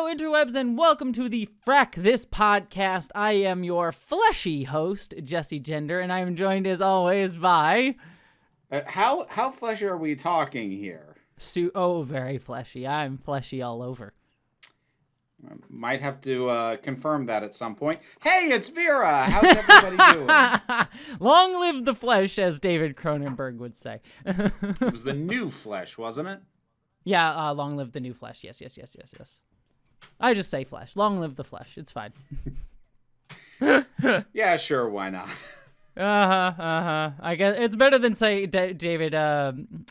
interwebs, and welcome to the Frak, this podcast. I am your fleshy host, Jesse Gender, and I am joined as always by... How fleshy are we talking here? Very fleshy. I'm fleshy all over. Might have to confirm that at some point. Hey, it's Vera! How's everybody doing? Long live the flesh, as David Cronenberg would say. It was the new flesh, wasn't it? Yeah, long live the new flesh. Yes. I just say flesh. Long live the flesh. It's fine. Yeah, sure, why not? I guess it's better than say David.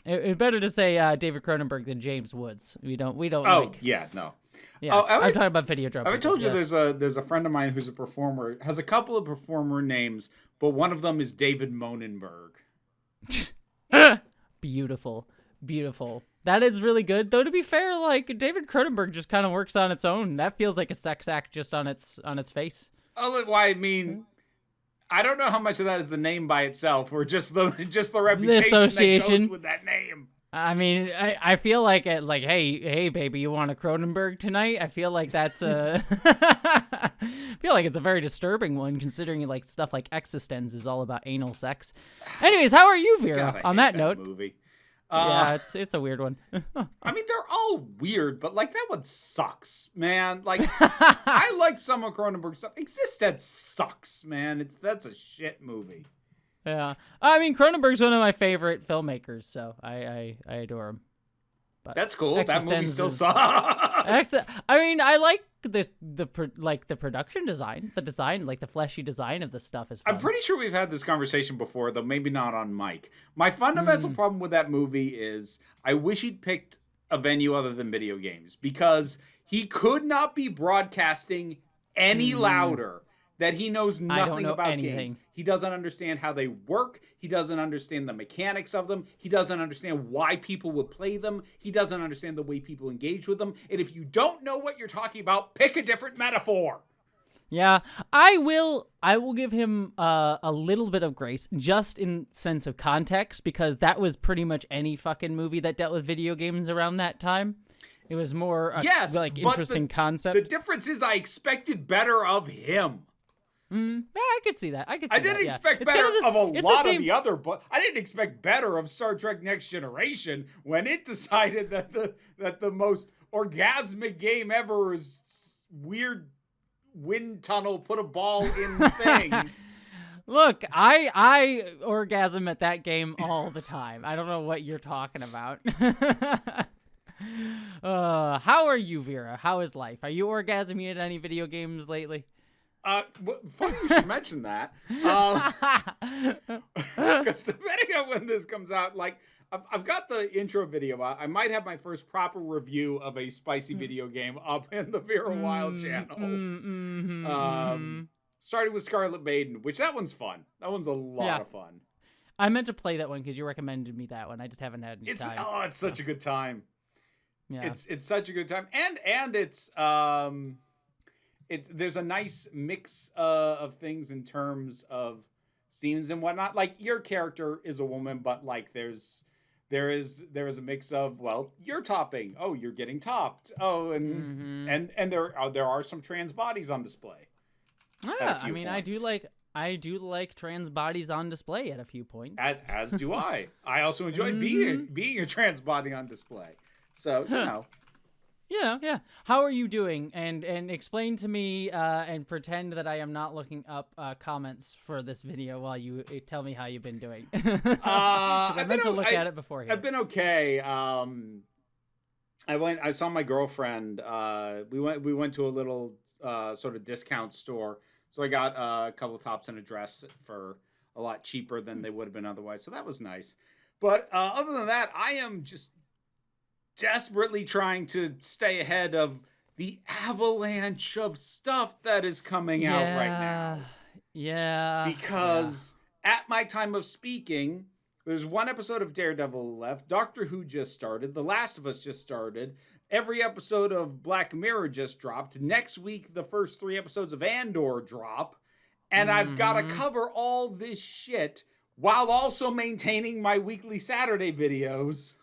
It's better to say David Cronenberg than James Woods. We don't. Oh, yeah, no. Yeah, I'm talking about video drum. I told you there's a friend of mine who's a performer, has a couple of performer names, but one of them is David Monenberg. Beautiful. That is really good. Though, to be fair, like, David Cronenberg just kind of works on its own. That feels like a sex act just on its face. Oh, why? I mean, I don't know how much of that is the name by itself, or just the reputation association that goes with that name. I mean, I feel like hey, baby, you want a Cronenberg tonight? I feel like that's I feel like it's a very disturbing one, considering like stuff like Existence is all about anal sex. Anyways, how are you, Vera? God, on that note, movie. Yeah, it's a weird one. I mean, they're all weird, but like that one sucks, man. Like I like some of Cronenberg stuff. Existence sucks, man. That's a shit movie. Yeah, I mean, Cronenberg's one of my favorite filmmakers, so I adore him. But that's cool. That movie still sucks. I mean, I like the production design, like the fleshy design of the stuff is fun. I'm pretty sure we've had this conversation before, though maybe not on mic. My fundamental problem with that movie is I wish he'd picked a venue other than video games, because he could not be broadcasting any louder that he knows nothing about games. He doesn't understand how they work. He doesn't understand the mechanics of them. He doesn't understand why people would play them. He doesn't understand the way people engage with them. And if you don't know what you're talking about, pick a different metaphor. Yeah, I will give him a little bit of grace, just in sense of context, because that was pretty much any fucking movie that dealt with video games around that time. It was more interesting concept. The difference is I expected better of him. Yeah, I could see that. I didn't expect better of a lot of the other, but I didn't expect better of Star Trek Next Generation when it decided that the most orgasmic game ever is weird wind tunnel, put a ball in thing. Look, I orgasm at that game all the time. I don't know what you're talking about. How are you, Vera? How is life? Are you orgasming at any video games lately? Funny you should mention that. Because depending on when this comes out, like, I've got the intro video out. I might have my first proper review of a spicy video game up in the Vera Wild channel. Started with Scarlet Maiden, which that one's fun. That one's a lot of fun. I meant to play that one because you recommended me that one. I just haven't had any time. Oh, it's such a good time. Yeah. It's such a good time. And it's there's a nice mix of things in terms of scenes and whatnot. Like, your character is a woman, but like there is a mix of, well, you're topping. Oh, you're getting topped. Oh, and there are some trans bodies on display. Yeah, I mean, points. I do like trans bodies on display at a few points. As do I. I also enjoy being a trans body on display. So, you know. Yeah. How are you doing? And explain to me and pretend that I am not looking up comments for this video while you tell me how you've been doing. I meant to look at it beforehand. I've been okay. I saw my girlfriend. We went to a little sort of discount store. So I got a couple tops and a dress for a lot cheaper than they would have been otherwise. So that was nice. But other than that, I am just desperately trying to stay ahead of the avalanche of stuff that is coming out right now. Yeah. Because at my time of speaking, there's one episode of Daredevil left. Doctor Who just started. The Last of Us just started. Every episode of Black Mirror just dropped. Next week, the first 3 episodes of Andor drop. And I've got to cover all this shit while also maintaining my weekly Saturday videos.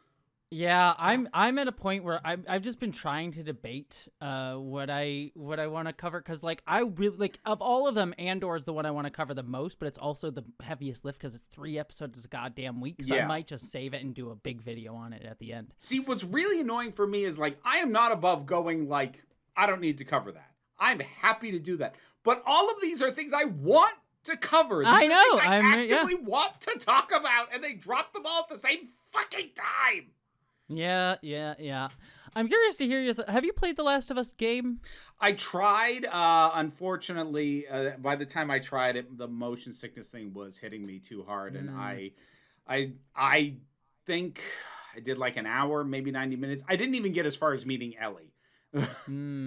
Yeah, I'm at a point where I've just been trying to debate what I want to cover, because like I really like, of all of them, Andor is the one I want to cover the most, but it's also the heaviest lift because it's 3 episodes a goddamn week. So I might just save it and do a big video on it at the end. See, what's really annoying for me is like I am not above going like I don't need to cover that. I'm happy to do that, but all of these are things I want to cover. These I know. Are things I actively want to talk about, and they drop them all at the same fucking time. Yeah. I'm curious to hear your have you played the Last of Us game? I tried. Unfortunately, by the time I tried it, the motion sickness thing was hitting me too hard, and I think I did like an hour, maybe 90 minutes. I didn't even get as far as meeting Ellie.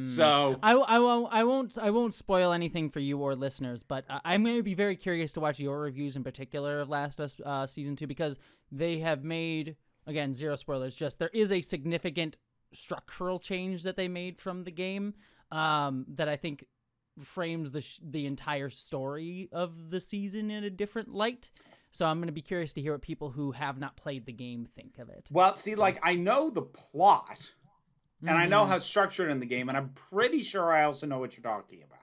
So I won't spoil anything for you or listeners, but I'm going to be very curious to watch your reviews in particular of Last of Us season 2, because they have made, again, zero spoilers, just there is a significant structural change that they made from the game that I think frames the entire story of the season in a different light. So I'm going to be curious to hear what people who have not played the game think of it. Well, see, like I know the plot. And I know how it's structured in the game, and I'm pretty sure I also know what you're talking about.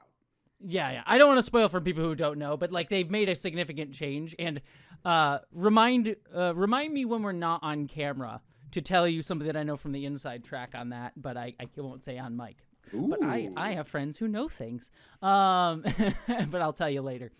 Yeah. I don't want to spoil for people who don't know, but like they've made a significant change. And remind me when we're not on camera to tell you something that I know from the inside track on that, but I won't say on mic. Ooh. But I have friends who know things. But I'll tell you later.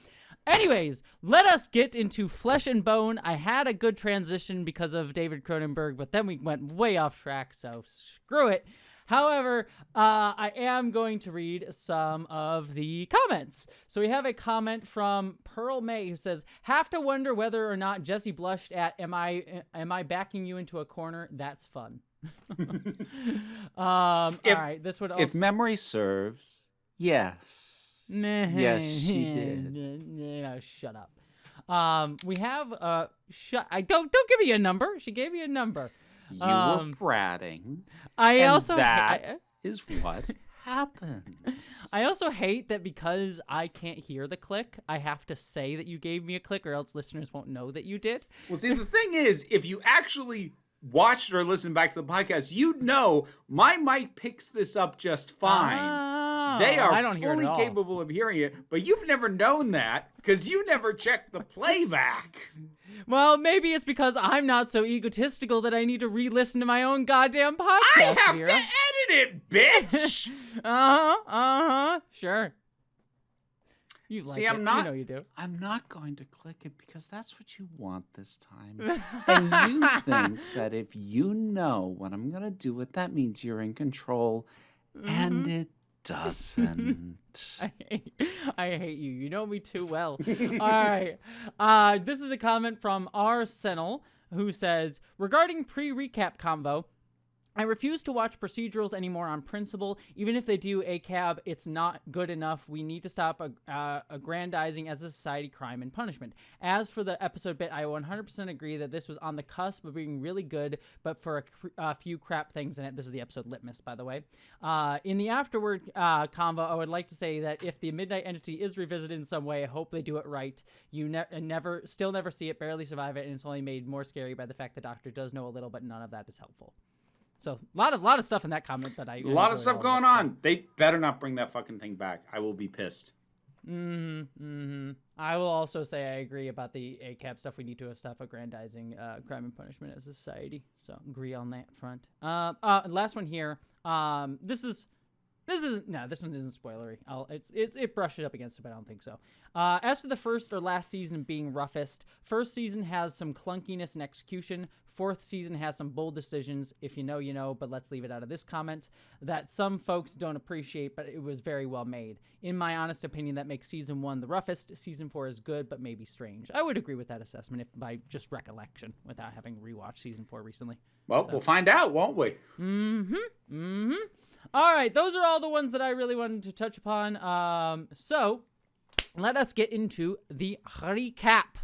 Anyways, let us get into Flesh and Bone. I had a good transition because of David Cronenberg, but then we went way off track, so screw it. However, I am going to read some of the comments. So we have a comment from Pearl May who says, "Have to wonder whether or not Jesse blushed at am I backing you into a corner? That's fun." All right, this would also... If memory serves, yes. Yes, she did. No, shut up. We have don't give me a number. She gave me a number. You were bratting. That is what happens. I also hate that because I can't hear the click, I have to say that you gave me a click, or else listeners won't know that you did. Well, see, the thing is, if you actually watched or listened back to the podcast, you'd know my mic picks this up just fine. They are fully capable of hearing it, but you've never known that because you never checked the playback. Well, maybe it's because I'm not so egotistical that I need to re-listen to my own goddamn podcast. I have to edit it, bitch. Sure. You like See, it. I'm not. You know you do. I'm not going to click it because that's what you want this time. And you think that if you know what I'm going to do with that means you're in control, and it doesn't. I hate you. You know me too well. All right. This is a comment from Arsenal who says, regarding pre-recap combo, I refuse to watch procedurals anymore on principle. Even if they do ACAB, it's not good enough. We need to stop aggrandizing as a society crime and punishment. As for the episode bit, I 100% agree that this was on the cusp of being really good, but for a few crap things in it. This is the episode Litmus, by the way. In the afterward combo, I would like to say that if the Midnight Entity is revisited in some way, I hope they do it right. You still never see it, barely survive it, and it's only made more scary by the fact the Doctor does know a little, but none of that is helpful. So a lot of stuff in that comment, but a lot of stuff going on. They better not bring that fucking thing back. I will be pissed. I will also say I agree about the ACAB stuff. We need to stop aggrandizing crime and punishment as a society. So agree on that front. Last one here. This one isn't spoilery. It brushed it up against it, but I don't think so. As to the first or last season being roughest, first season has some clunkiness and execution. Fourth season has some bold decisions. If you know, you know, but let's leave it out of this comment. That some folks don't appreciate, but it was very well made. In my honest opinion, that makes season 1 the roughest. Season 4 is good, but maybe strange. I would agree with that assessment by just recollection, without having rewatched season 4 recently. Well, we'll find out, won't we? All right, those are all the ones that I really wanted to touch upon. So let us get into the recap.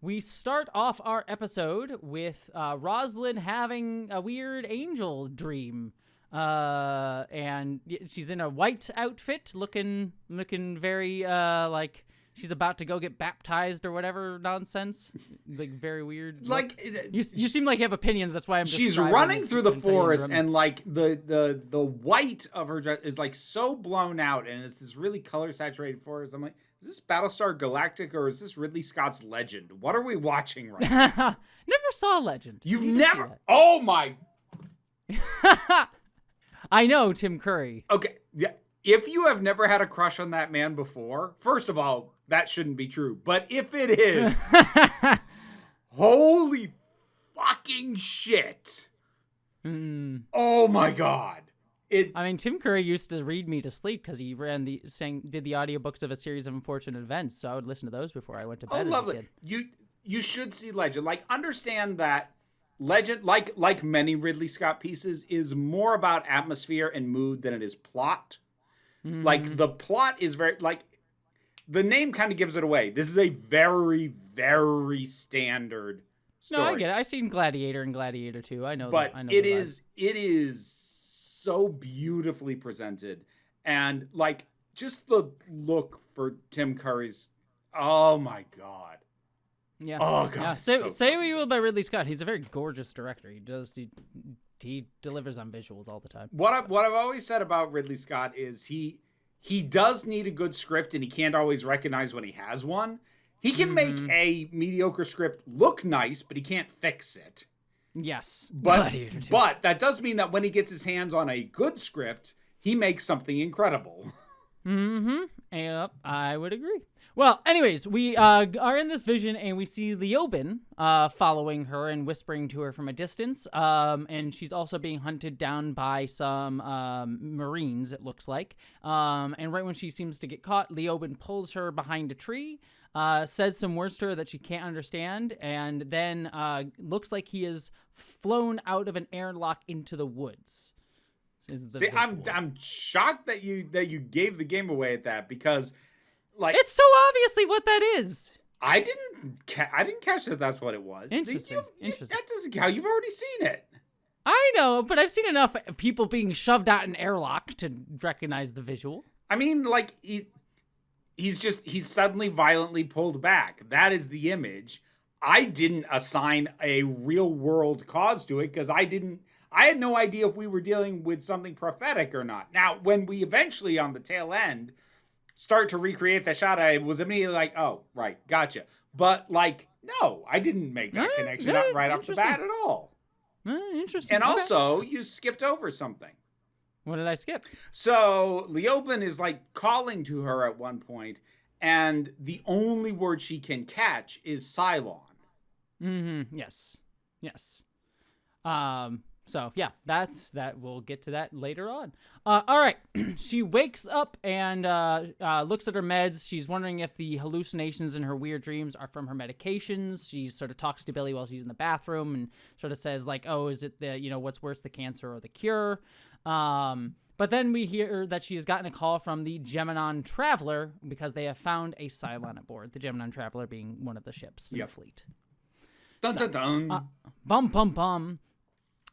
We start off our episode with Rosalind having a weird angel dream. And she's in a white outfit, looking very like she's about to go get baptized or whatever nonsense. Like very weird. Like you seem like you have opinions. That's why I'm. She's running through the forest, and like the white of her dress is like so blown out, and it's this really color saturated forest. I'm like, is this Battlestar Galactica or is this Ridley Scott's Legend? What are we watching right now? Never saw Legend. You've never? Oh my! I know Tim Curry. Okay, yeah. If you have never had a crush on that man before, first of all, that shouldn't be true. But if it is, holy fucking shit! Oh my god! I mean, Tim Curry used to read me to sleep because he did the audiobooks of a series of unfortunate events. So I would listen to those before I went to bed. Oh, lovely! You should see Legend. Like, understand that Legend, like many Ridley Scott pieces, is more about atmosphere and mood than it is plot. Like, the plot is very, like, the name kind of gives it away. This is a very, very standard story. No, I get it. I've seen Gladiator and Gladiator 2. I know. But I know it is so beautifully presented, and like just the look for Tim Curry's. Oh my god. Yeah. Oh god. Yeah. Say what you will about Ridley Scott. He's a very gorgeous director. He delivers on visuals all the time. What I've always said about Ridley Scott is he does need a good script, and he can't always recognize when he has one. He can make a mediocre script look nice, but he can't fix it. Yes. But that does mean that when he gets his hands on a good script, he makes something incredible. Yep, I would agree. Well, anyways, we are in this vision, and we see Leoben following her and whispering to her from a distance. And she's also being hunted down by some Marines, it looks like. And right when she seems to get caught, Leoben pulls her behind a tree, says some words to her that she can't understand, and then looks like he is flown out of an airlock into the woods. See, I'm shocked that you gave the game away at that, because like it's so obviously what that is. I didn't catch that that's what it was. Interesting. That doesn't count. You've already seen it. I know, but I've seen enough people being shoved out an airlock to recognize the visual. I mean, like he's suddenly violently pulled back. That is the image. I didn't assign a real world cause to it because I had no idea if we were dealing with something prophetic or not. Now, when we eventually on the tail end start to recreate that shot, I was immediately like, oh, right, gotcha. But like, no, I didn't make that connection right off the bat at all. Interesting. And also, you skipped over something. What did I skip? So Leoben is like calling to her at one point, and the only word she can catch is Cylon. Yes. So yeah, that. We'll get to that later on. All right. She wakes up and looks at her meds. She's wondering if the hallucinations in her weird dreams are from her medications. She sort of talks to Billy while she's in the bathroom and sort of says like, "Oh, is it what's worse, the cancer or the cure?" But then we hear that she has gotten a call from the Gemini Traveler because they have found a Cylon aboard. The Gemini Traveler being one of the ships in the fleet. Dun dun dun. Bum bum bum.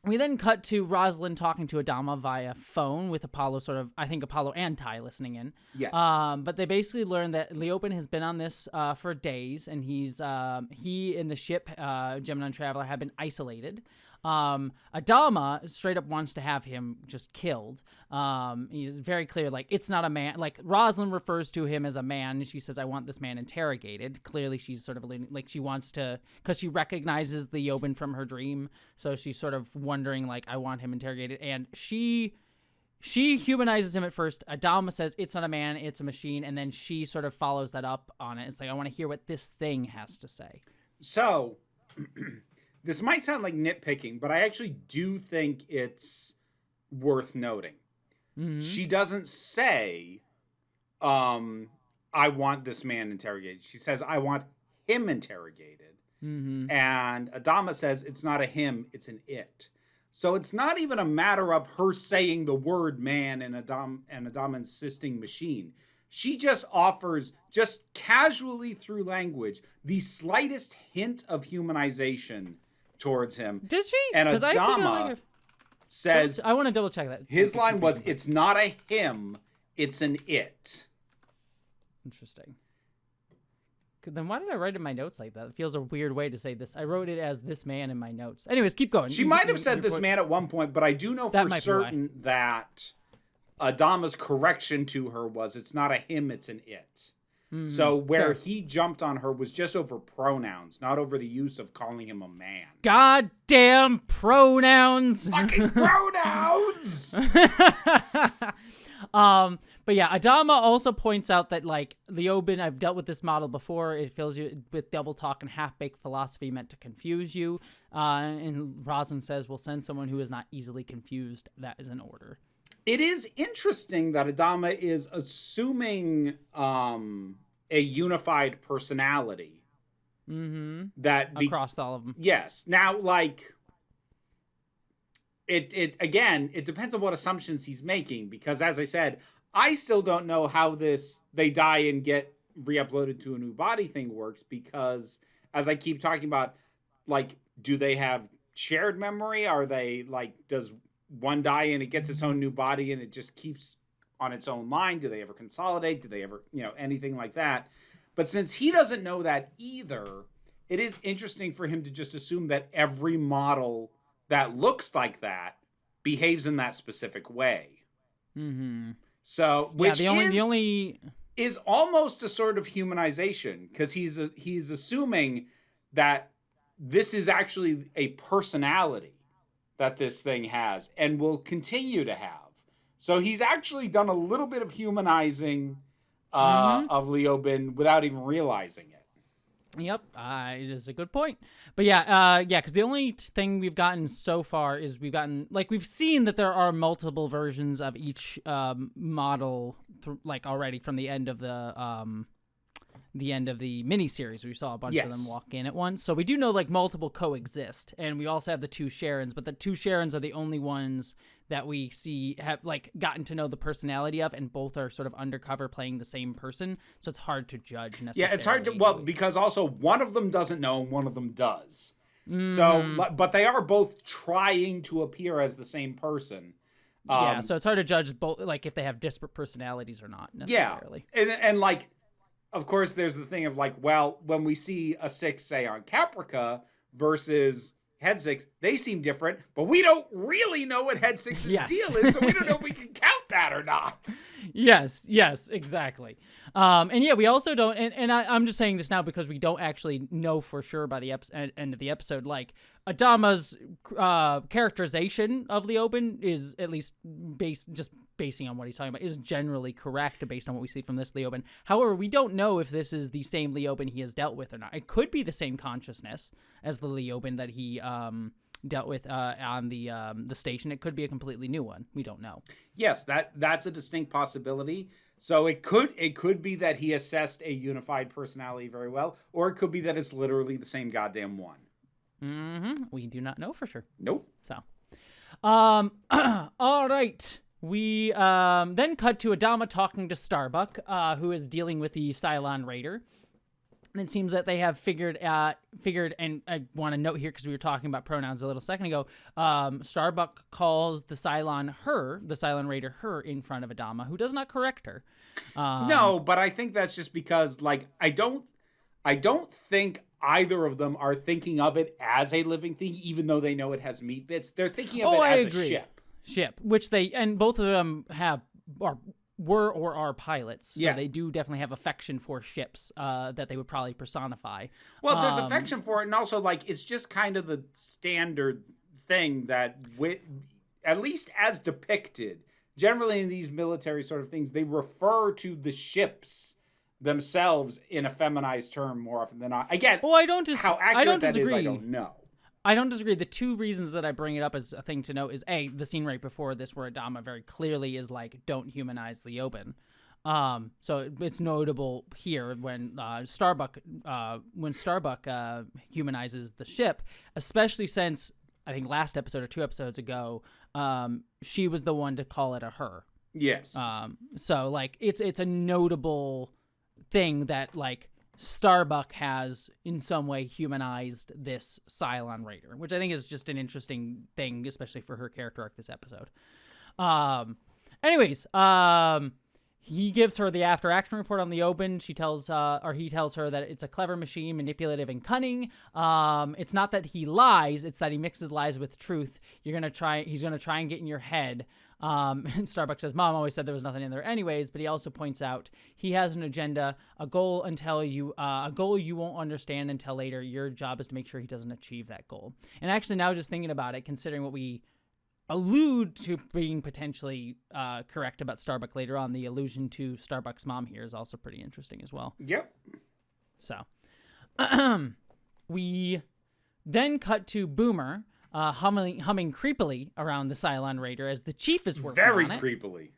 We then cut to Rosalind talking to Adama via phone with Apollo Apollo and Ty listening in. Yes. But they basically learn that Leoben has been on this for days, and he and the ship, Gemini Traveler, have been isolated. Adama straight up wants to have him just killed. He's very clear, like, it's not a man. Like, Rosalind refers to him as a man, and she says, I want this man interrogated. Clearly, she's sort of, like, she wants to, because she recognizes the Leoben from her dream, so she's sort of wondering, like, I want him interrogated, and she humanizes him at first. Adama says, it's not a man, it's a machine, and then she sort of follows that up on it. It's like, I want to hear what this thing has to say. So... This might sound like nitpicking, but I actually do think it's worth noting. She doesn't say, I want this man interrogated. She says, I want him interrogated. And Adama says, it's not a him, it's an it. So it's not even a matter of her saying the word man and Adama insisting machine. She just offers, just casually through language, the slightest hint of humanization towards him. Did she? And Adama says... I want to double check that. His line was, it's not a him, it's an it. Interesting. Then why did I write in my notes like that? It feels a weird way to say this. I wrote it as this man in my notes. Anyways, keep going. She might have said this man at one point, but I do know for certain that Adama's correction to her was it's not a him, it's an it. So where he jumped on her was just over pronouns, not over the use of calling him a man. Goddamn pronouns. Fucking pronouns! But yeah, Adama also points out that, like, Leoben, I've dealt with this model before. It fills you with double talk and half-baked philosophy meant to confuse you. And Rosin says, we'll send someone who is not easily confused. That is an order. It is interesting that Adama is assuming a unified personality. That across all of them. Yes. Now, like, it depends on what assumptions he's making, because as I said, I still don't know how they die and get re-uploaded to a new body thing works, because as I keep talking about, like, do they have shared memory? Are they, like, does one die and it gets its own new body and it just keeps on its own line? Do they ever consolidate? Do they ever, anything like that? But since he doesn't know that either, it is interesting for him to just assume that every model that looks like that behaves in that specific way. So, which is almost a sort of humanization, because he's assuming that this is actually a personality that this thing has and will continue to have. So he's actually done a little bit of humanizing of Leoben without even realizing it. Yep, it is a good point. But yeah, because the only thing we've gotten so far is we've seen that there are multiple versions of each model, already from the end of the miniseries. We saw a bunch of them walk in at once. So we do know, like, multiple coexist, and we also have the two Sharons, but the two Sharons are the only ones that we see have, like, gotten to know the personality of, and both are sort of undercover playing the same person. So it's hard to judge necessarily. Yeah, it's hard to, because also one of them doesn't know and one of them does. So, but they are both trying to appear as the same person. So it's hard to judge both, like, if they have disparate personalities or not necessarily. Yeah, and like, of course, there's the thing of, like, well, when we see a 6, say, on Caprica versus Head 6, they seem different, but we don't really know what Head 6's deal is, so we don't know if we can count that or not. Yes, exactly. And yeah, we also don't, and I'm just saying this now because we don't actually know for sure by the end of the episode, like, Adama's characterization of Leoben is, at least basing on what he's talking about, is generally correct based on what we see from this Leoben. However, we don't know if this is the same Leoben he has dealt with or not. It could be the same consciousness as the Leoben that he dealt with on the station. It could be a completely new one. We don't know. Yes, that's a distinct possibility. So it could be that he assessed a unified personality very well, or it could be that it's literally the same goddamn one. We do not know for sure. Nope. So, all right. We then cut to Adama talking to Starbuck, who is dealing with the Cylon Raider. And it seems that they have figured, and I want to note here, because we were talking about pronouns a little second ago, Starbuck calls the Cylon Raider her, in front of Adama, who does not correct her. No, but I think that's just because, like, I don't think either of them are thinking of it as a living thing, even though they know it has meat bits. They're thinking of it as a ship. Which and both of them were or are pilots. So they do definitely have affection for ships that they would probably personify. Well, there's affection for it, and also, like, it's just kind of the standard thing that, at least as depicted, generally in these military sort of things, they refer to the ships themselves in a feminized term more often than not. Again, how accurate that is, I don't know. I don't disagree. The two reasons that I bring it up as a thing to note is, A, the scene right before this where Adama very clearly is like, don't humanize Leoben. So it's notable here when Starbuck humanizes the ship, especially since I think last episode or 2 episodes ago, she was the one to call it a her. Yes. So, like, it's a notable thing that, like, Starbuck has in some way humanized this Cylon Raider, which I think is just an interesting thing, especially for her character arc this episode. Anyways, he gives her the after-action report on Leoben. He tells her that it's a clever machine, manipulative and cunning. It's not that he lies; it's that he mixes lies with truth. He's gonna try and get in your head. And Starbuck says, "Mom always said there was nothing in there, anyways." But he also points out he has an agenda, a goal you won't understand until later. Your job is to make sure he doesn't achieve that goal. And actually, now just thinking about it, considering what we allude to being potentially correct about Starbuck later on, the allusion to Starbuck's mom here is also pretty interesting as well. Yep. So, we then cut to Boomer humming creepily around the Cylon Raider as the chief is working Very on it. creepily.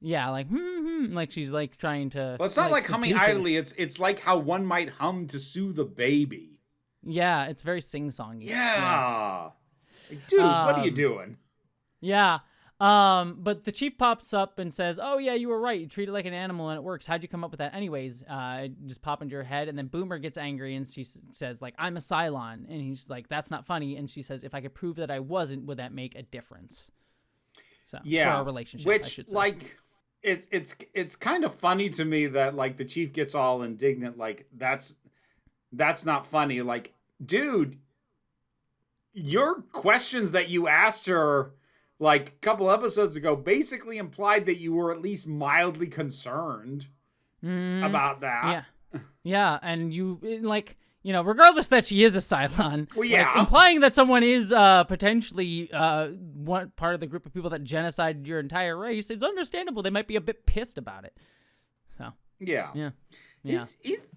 Yeah, like like she's like trying to. Well, it's not like humming seduce it. idly. It's like how one might hum to soothe a baby. Yeah, it's very sing-songy. Yeah. Like, dude, what are you doing? Yeah. But the chief pops up and says, "Oh yeah, you were right. You treat it like an animal and it works. How'd you come up with that anyways?" It just pop into her head, and then Boomer gets angry and she says, like, "I'm a Cylon," and he's like, "That's not funny." And she says, "If I could prove that I wasn't, would that make a difference?" So Yeah, for our relationship, I which should say. like it's kind of funny to me that like the chief gets all indignant, like that's not funny. Like, dude, your questions that you asked her like a couple episodes ago basically implied that you were at least mildly concerned about that. Yeah, and you like, regardless that she is a Cylon, Well, yeah. like, implying that someone is potentially one part of the group of people that genocided your entire race, it's understandable they might be a bit pissed about it. So Yeah. yeah.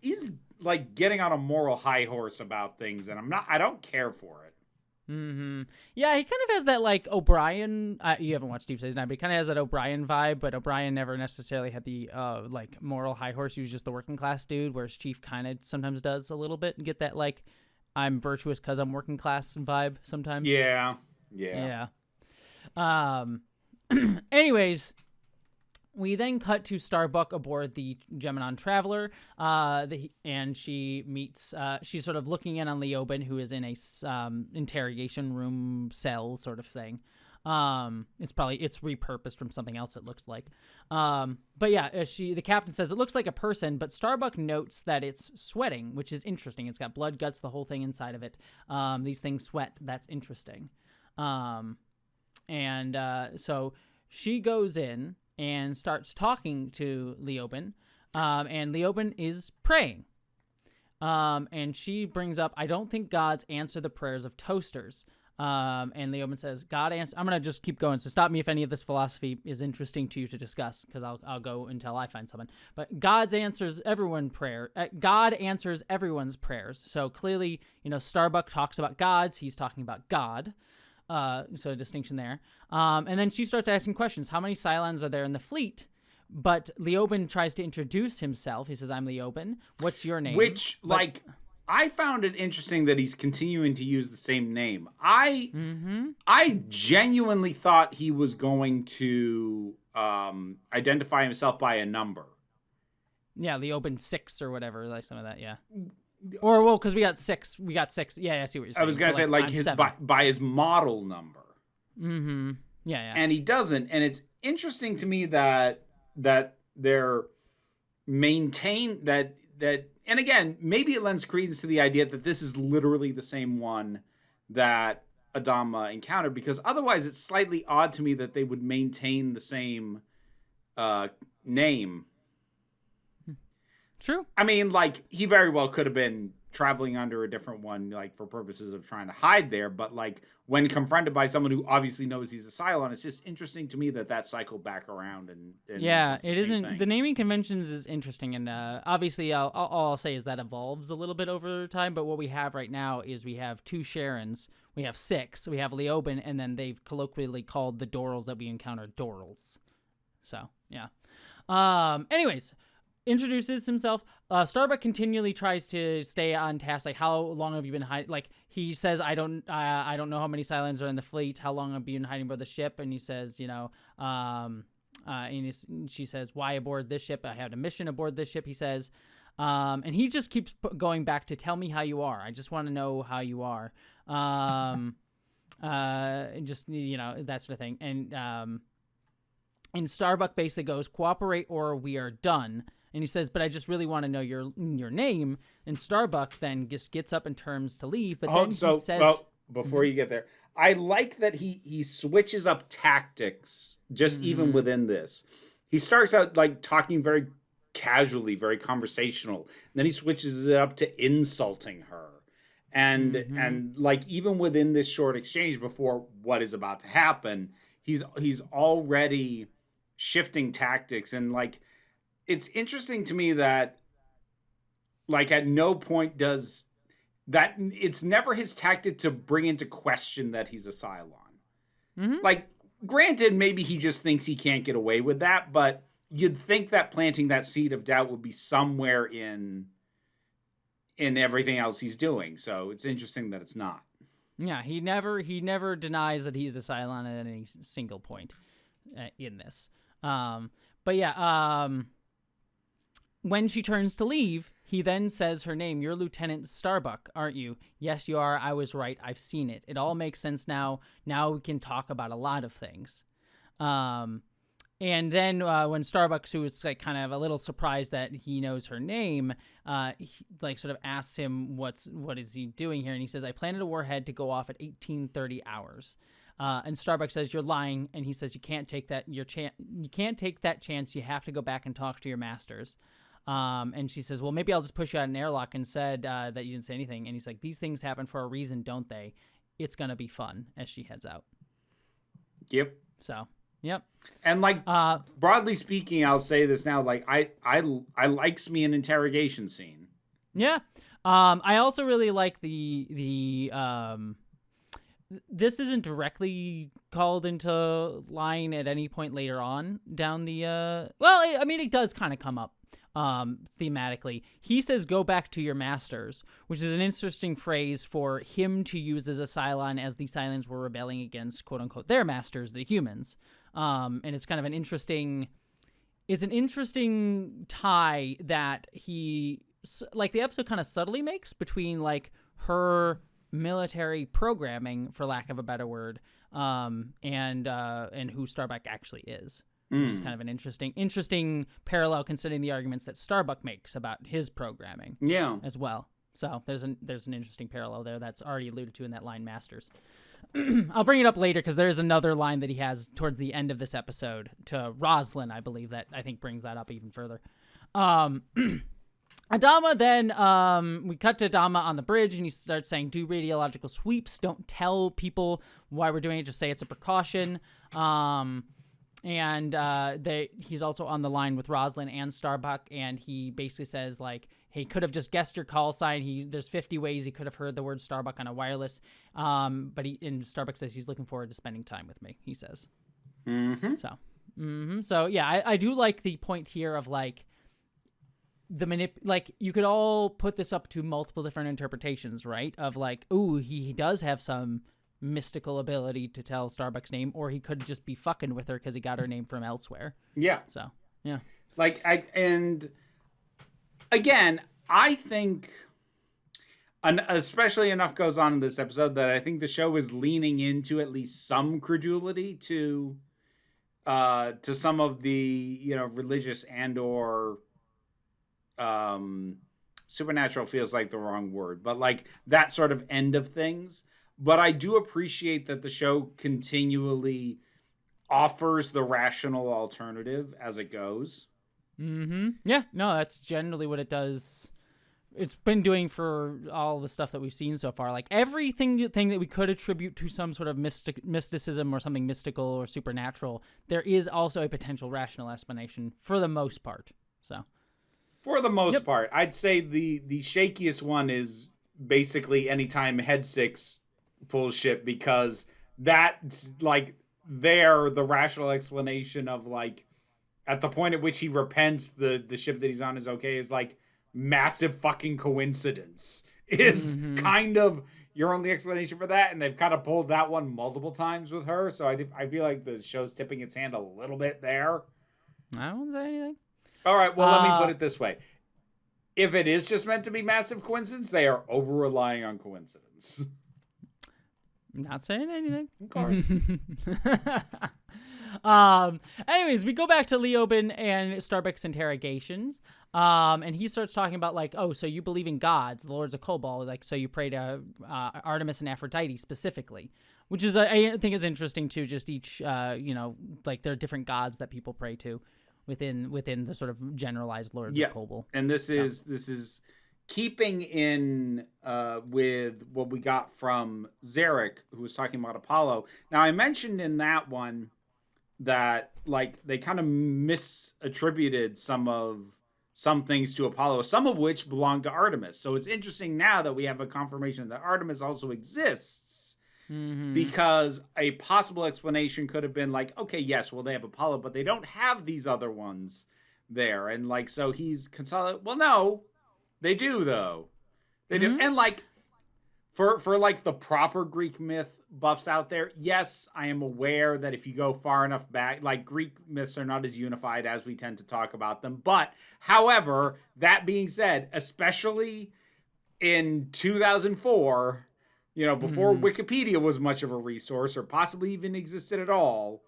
He's like getting on a moral high horse about things, and I don't care for it. Mm-hmm. Yeah, he kind of has that like O'Brien. You haven't watched Deep Space Nine, but he kind of has that O'Brien vibe. But O'Brien never necessarily had the like moral high horse. He was just the working class dude, whereas Chief kind of sometimes does a little bit and get that like I'm virtuous because I'm working class vibe sometimes. Yeah. Anyways. We then cut to Starbuck aboard the Geminon Traveler, and she meets. She's sort of looking in on Leoben, who is in a interrogation room cell sort of thing. It's repurposed from something else. It looks like. But yeah, the captain says it looks like a person, but Starbuck notes that it's sweating, which is interesting. It's got blood, guts, the whole thing inside of it. These things sweat. That's interesting. So she goes in and starts talking to Leoben, and Leoben is praying. And she brings up, I don't think gods answer the prayers of toasters. And Leoben says, God answers. I'm going to just keep going, so stop me if any of this philosophy is interesting to you to discuss, because I'll go until I find someone. But God answers everyone's prayers. So clearly, Starbuck talks about gods. He's talking about God. So a distinction there. And then she starts asking questions. How many Cylons are there in the fleet? But Leoben tries to introduce himself. He says, I'm Leoben. What's your name? I found it interesting that he's continuing to use the same name. I genuinely thought he was going to identify himself by a number. Yeah, Leoben 6 or whatever, like some of that, yeah. Or, well, because we got six. Yeah, I see what you're saying. I was going to say, like, by his model number. Mm-hmm. Yeah. And he doesn't. And it's interesting to me that they're maintain that, and again, maybe it lends credence to the idea that this is literally the same one that Adama encountered, because otherwise it's slightly odd to me that they would maintain the same name. True. I mean, like, he very well could have been traveling under a different one, like, for purposes of trying to hide there. But, like, when confronted by someone who obviously knows he's a Cylon, it's just interesting to me that cycled back around. And yeah, it isn't. Thing. The naming conventions is interesting. And obviously, all I'll say is that evolves a little bit over time. But what we have right now is we have 2 Sharons. We have 6. We have Leoben. And then they've colloquially called the Dorals that we encounter Dorals. So, yeah. Anyways. Introduces himself. Starbuck continually tries to stay on task. Like, how long have you been hiding? Like, he says, I don't know how many Cylons are in the fleet. How long have you been hiding aboard the ship? And he says, she says, why aboard this ship? I had a mission aboard this ship, he says. And he just keeps going back to, tell me how you are. I just want to know how you are. Just, that sort of thing. And And Starbuck basically goes, cooperate or we are done. And he says, but I just really want to know your name. And Starbuck then just gets up and turns to leave. But then he says... Well, before you get there, I like that he switches up tactics just even within this. He starts out like talking very casually, very conversational. And then he switches it up to insulting her. And like even within this short exchange before what is about to happen, he's already shifting tactics. And like it's interesting to me that like at no point does that it's never his tactic to bring into question that he's a Cylon. Like granted, maybe he just thinks he can't get away with that, but you'd think that planting that seed of doubt would be somewhere in everything else he's doing. So it's interesting that it's not. Yeah, he never denies that he's a Cylon at any single point in this. But yeah, when she turns to leave, he then says her name. You're Lieutenant Starbuck, aren't you? Yes, you are. I was right. I've seen it. It all makes sense now. Now we can talk about a lot of things. And then when Starbucks, who is like kind of a little surprised that he knows her name, he, like sort of asks him what is he doing here, and he says, "I planted a warhead to go off at 1830 hours." And Starbucks says, "You're lying," and he says, "You can't take that. You can't take that chance. You have to go back and talk to your masters." And she says, "Well, maybe I'll just push you out an airlock," and said that you didn't say anything. And he's like, "These things happen for a reason, don't they? It's gonna be fun." As she heads out. Yep. So. Yep. And like broadly speaking, I'll say this now, like I likes me an interrogation scene. Yeah. I also really like the this isn't directly called into line at any point later on down the well, I mean it does kind of come up thematically. He says, "Go back to your masters," which is an interesting phrase for him to use as a Cylon as the Cylons were rebelling against quote unquote their masters, the humans. And it's kind of an interesting tie that he, like the episode kind of subtly makes between like her military programming, for lack of a better word, and who Starbuck actually is, which is kind of an interesting parallel considering the arguments that Starbuck makes about his programming, as well. So there's an interesting parallel there that's already alluded to in that line, Masters. I'll bring it up later because there's another line that he has towards the end of this episode to Roslyn, I believe, that I think brings that up even further. Adama then, we cut to Adama on the bridge and he starts saying, "Do radiological sweeps. Don't tell people why we're doing it. Just say it's a precaution." He's also on the line with Roslyn and Starbuck, and he basically says, like, he could have just guessed your call sign. There's 50 ways he could have heard the word Starbuck on a wireless. And Starbuck says he's looking forward to spending time with me, he says. So yeah, I do like the point here of like like you could all put this up to multiple different interpretations, right? Of like, ooh, he does have some mystical ability to tell Starbuck's name, or he could just be fucking with her because he got her name from elsewhere. Yeah. So yeah, like again, I think, and especially enough goes on in this episode that I think the show is leaning into at least some credulity to some of the religious and or supernatural feels like the wrong word, but like that sort of end of things. But I do appreciate that the show continually offers the rational alternative as it goes. Yeah, no, that's generally what it does. It's been doing for all the stuff that we've seen so far. Like everything that we could attribute to some sort of mysticism or something mystical or supernatural, there is also a potential rational explanation for the most part. So, for the most part, I'd say the shakiest one is basically anytime Head 6 pulls shit, because that's like the rational explanation of like at the point at which he repents, the ship that he's on is okay, is like massive fucking coincidence is kind of your only explanation for that, and they've kind of pulled that one multiple times with her. So I feel like the show's tipping its hand a little bit there. I won't say anything. All right, well, let me put it this way. If it is just meant to be massive coincidence, they are over-relying on coincidence. Not saying anything. Of course. Anyways, we go back to Leoben and Starbuck's interrogations. And he starts talking about like, oh, so you believe in gods, the lords of Kobol, like, so you pray to Artemis and Aphrodite specifically, which is I think is interesting too. Just each, like there are different gods that people pray to within the sort of generalized lords of Kobol. And this is keeping in with what we got from Zarek, who was talking about Apollo. Now, I mentioned in that one that like they kind of misattributed some things to Apollo, some of which belong to Artemis. So it's interesting now that we have a confirmation that Artemis also exists, because a possible explanation could have been like, okay, yes, well, they have Apollo, but they don't have these other ones there. And like, so he's consolidated. Well, no, they do though. They do. And like for like the proper Greek myth buffs out there, yes, I am aware that if you go far enough back, like Greek myths are not as unified as we tend to talk about them. But however, that being said, especially in 2004, before Wikipedia was much of a resource or possibly even existed at all,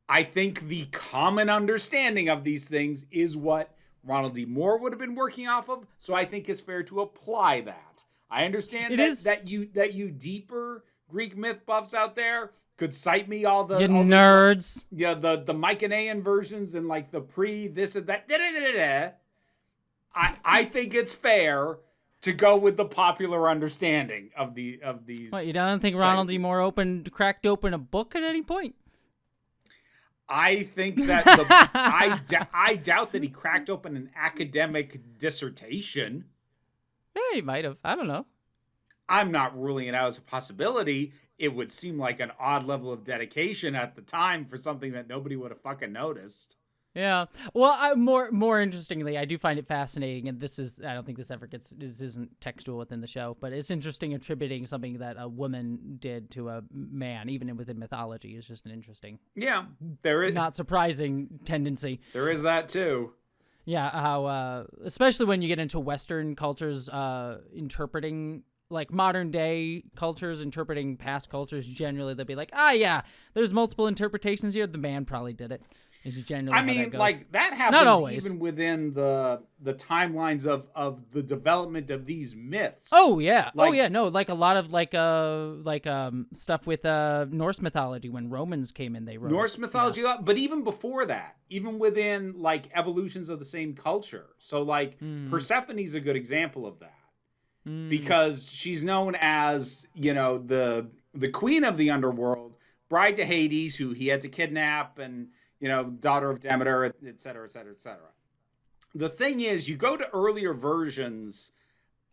I think the common understanding of these things is what Ronald D. Moore would have been working off of. So I think it's fair to apply that. I understand that you deeper Greek myth buffs out there could cite me all the nerds. The Mycenaean versions and like the pre this and that. I think it's fair to go with the popular understanding of these. What, you don't think Ronald D. Moore cracked open a book at any point? I think that I doubt that he cracked open an academic dissertation. Yeah, he might have. I don't know. I'm not ruling it out as a possibility. It would seem like an odd level of dedication at the time for something that nobody would have fucking noticed. Yeah. Well, more interestingly, I do find it fascinating, and I don't think this isn't textual within the show, but it's interesting attributing something that a woman did to a man, even within mythology, is just an interesting. Yeah, there is not surprising tendency. There is that too. Yeah, how especially when you get into Western cultures interpreting, like modern day cultures interpreting past cultures, generally they'll be like, yeah, there's multiple interpretations here. The man probably did it. Is generally I mean, that happens not always. Even within the timelines of the development of these myths. Oh yeah, no, like a lot of stuff with Norse mythology. When Romans came in, they wrote Norse mythology, but even before that, even within like evolutions of the same culture. So like Persephone's a good example of that, because she's known as the queen of the underworld, bride to Hades, who he had to kidnap, and daughter of Demeter, et cetera, et cetera, et cetera. The thing is, you go to earlier versions,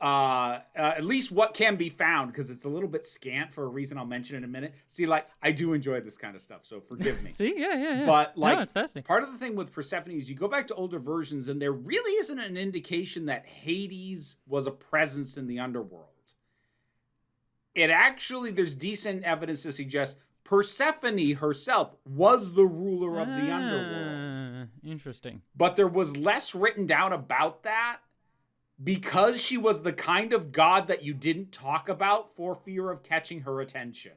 at least what can be found, because it's a little bit scant for a reason I'll mention in a minute. See, like, I do enjoy this kind of stuff, so forgive me. See, yeah. But, like, no, it's fascinating. Part of the thing with Persephone is you go back to older versions, and there really isn't an indication that Hades was a presence in the underworld. It actually, there's decent evidence to suggest Persephone herself was the ruler of the underworld. Interesting. But there was less written down about that because she was the kind of god that you didn't talk about for fear of catching her attention.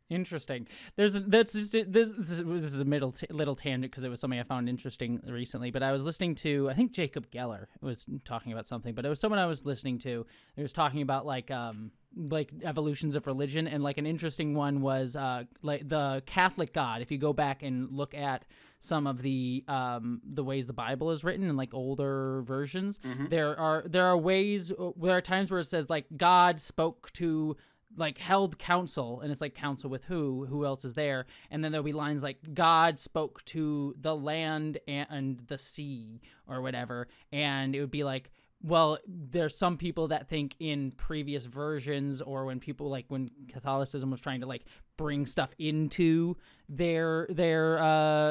Interesting. This is a little tangent because it was something I found interesting recently. But I was listening to, I think Jacob Geller was talking about something, but it was someone I was listening to. It was talking about like evolutions of religion, and like an interesting one was like the Catholic God. If you go back and look at some of the ways the Bible is written in like older versions, there are ways, there are times where it says like God spoke to, like held counsel, and it's like counsel with who else is there, and then there'll be lines like God spoke to the land and the sea or whatever, and it would be like, well, there's some people that think in previous versions, or when people like when Catholicism was trying to like bring stuff into their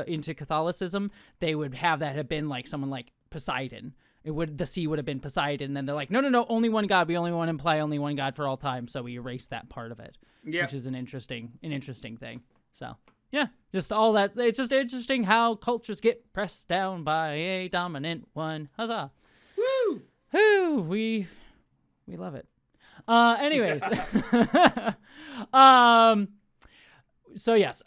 into Catholicism, they would have that have been like someone like Poseidon. The sea would have been Poseidon, and then they're like, no, only one God. We only want to imply only one God for all time, so we erase that part of it, which is an interesting thing. So yeah, just all that. It's just interesting how cultures get pressed down by a dominant one. Huzzah! Woo! Woo! We love it. Anyways, so yes.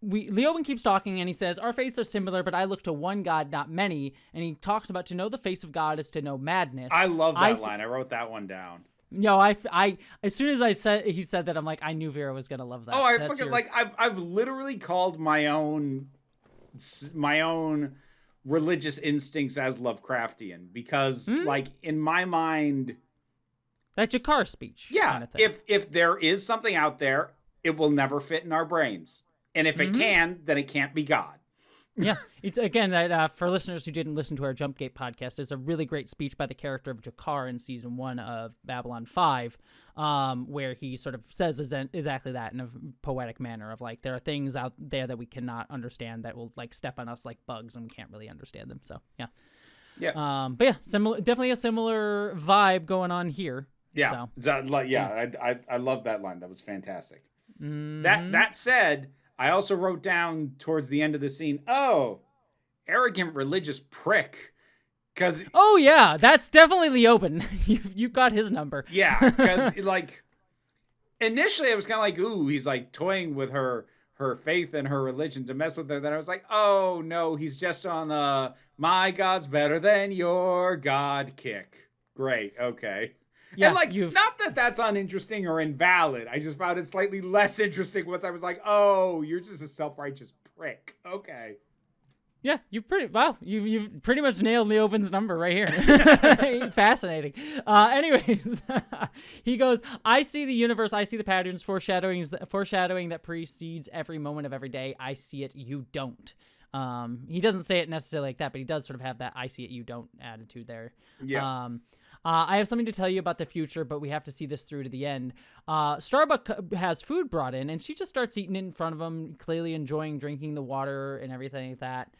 Leoben keeps talking and he says, our faiths are similar, but I look to one God, not many. And he talks about to know the face of God is to know madness. I love that line. I wrote that one down. No, I as soon as he said that, I'm like, I knew Vera was gonna love that. Oh, I've literally called my own religious instincts as Lovecraftian because like in my mind, that Jakar speech. Yeah, kind of thing. if there is something out there, it will never fit in our brains. And if it can, then it can't be God. Yeah, it's again that for listeners who didn't listen to our Jumpgate podcast, there's a really great speech by the character of Jakar in season 1 of Babylon 5, where he sort of says exactly that in a poetic manner of like there are things out there that we cannot understand that will like step on us like bugs and we can't really understand them. So yeah. But yeah, definitely a similar vibe going on here. Yeah, I love that line. That was fantastic. That said, I also wrote down towards the end of the scene, arrogant religious prick. Oh, yeah, that's definitely Leoben. you got his number. Yeah, because, like, initially I was kind of like, ooh, he's, like, toying with her faith and her religion to mess with her. Then I was like, oh, no, he's just on my God's better than your God kick. Great, okay. Yeah, and like, not that that's uninteresting or invalid. I just found it slightly less interesting once I was like, oh, you're just a self-righteous prick. Okay. Yeah, you've pretty much nailed Leoben's number right here. Fascinating. Anyways, he goes, I see the universe, I see the patterns, foreshadowing that precedes every moment of every day. I see it, you don't. He doesn't say it necessarily like that, but he does sort of have that I see it, you don't attitude there. Yeah. I have something to tell you about the future, but we have to see this through to the end. Starbuck has food brought in, and she just starts eating it in front of him, clearly enjoying drinking the water and everything like that.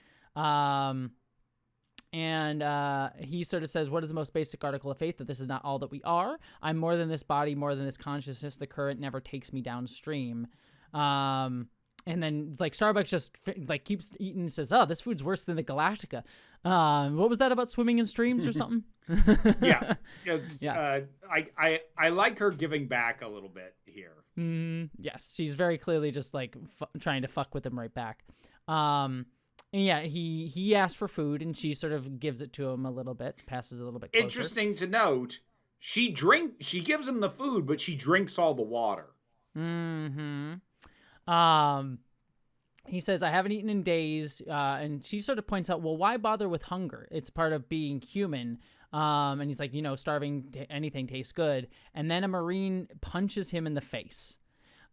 And he sort of says, what is the most basic article of faith? That this is not all that we are. I'm more than this body, more than this consciousness. The current never takes me downstream. And then like Starbucks just like keeps eating and says, oh, this food's worse than the Galactica. What was that about swimming in streams or something? Yeah. I like her giving back a little bit here. Yes. She's very clearly just like trying to fuck with him right back. And yeah, he asked for food and she sort of gives it to him a little bit, passes a little bit closer. Interesting to note, she gives him the food, but she drinks all the water. He says, I haven't eaten in days, and she sort of points out, well, why bother with hunger? It's part of being human. And he's like, starving anything tastes good. And then a Marine punches him in the face.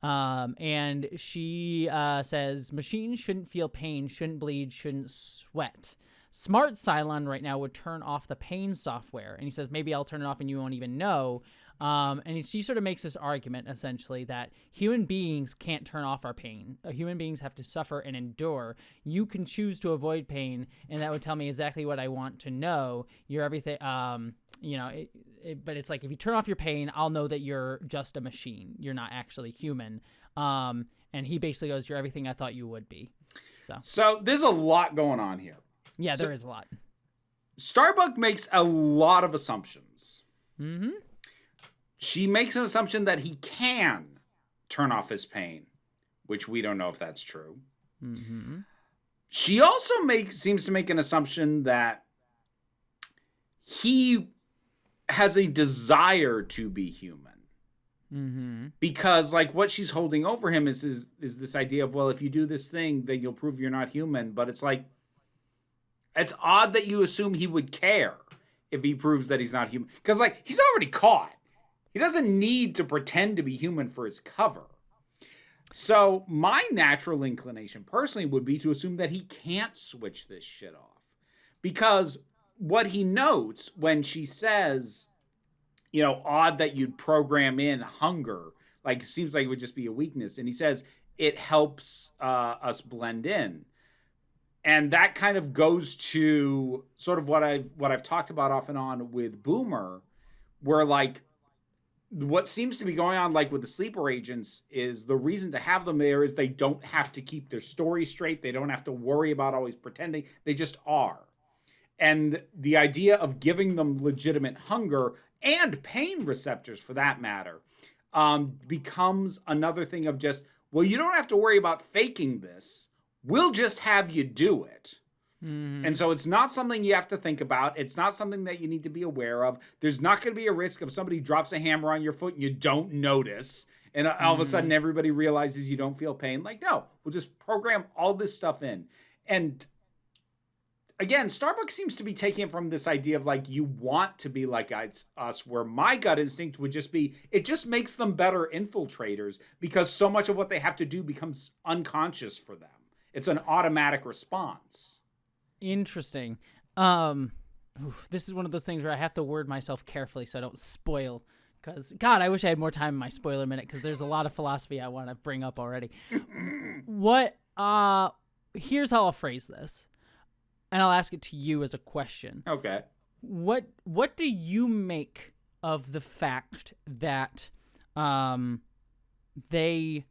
And she says, machines shouldn't feel pain, shouldn't bleed, shouldn't sweat. Smart Cylon right now would turn off the pain software. And he says, maybe I'll turn it off and you won't even know. And she sort of makes this argument, essentially, that human beings can't turn off our pain. Human beings have to suffer and endure. You can choose to avoid pain, and that would tell me exactly what I want to know. You're everything, but it's like, if you turn off your pain, I'll know that you're just a machine. You're not actually human. And he basically goes, you're everything I thought you would be. So there's a lot going on here. Yeah, there is a lot. Starbuck makes a lot of assumptions. Mm-hmm. She makes an assumption that he can turn off his pain, which we don't know if that's true. Mm-hmm. She also seems to make an assumption that he has a desire to be human. Mm-hmm. Because like what she's holding over him is this idea of, well, if you do this thing, then you'll prove you're not human. But it's like, it's odd that you assume he would care if he proves that he's not human. Because like, he's already caught. He doesn't need to pretend to be human for his cover. So my natural inclination personally would be to assume that he can't switch this shit off. Because what he notes when she says, odd that you'd program in hunger, like it seems like it would just be a weakness. And he says it helps us blend in. And that kind of goes to sort of what I've talked about off and on with Boomer, where like, what seems to be going on, like with the sleeper agents, is the reason to have them there is they don't have to keep their story straight. They don't have to worry about always pretending. They just are. And the idea of giving them legitimate hunger and pain receptors, for that matter, becomes another thing of just, well, you don't have to worry about faking this. We'll just have you do it. And so it's not something you have to think about. It's not something that you need to be aware of. There's not going to be a risk if somebody drops a hammer on your foot and you don't notice. And all of a sudden everybody realizes you don't feel pain. Like, no, we'll just program all this stuff in. And again, Starbucks seems to be taking it from this idea of like, you want to be like us, where my gut instinct would just be, it just makes them better infiltrators because so much of what they have to do becomes unconscious for them. It's an automatic response. Interesting. This is one of those things where I have to word myself carefully so I don't spoil. Because, God, I wish I had more time in my spoiler minute because there's a lot of philosophy I want to bring up already. Here's how I'll phrase this. And I'll ask it to you as a question. Okay. What do you make of the fact that they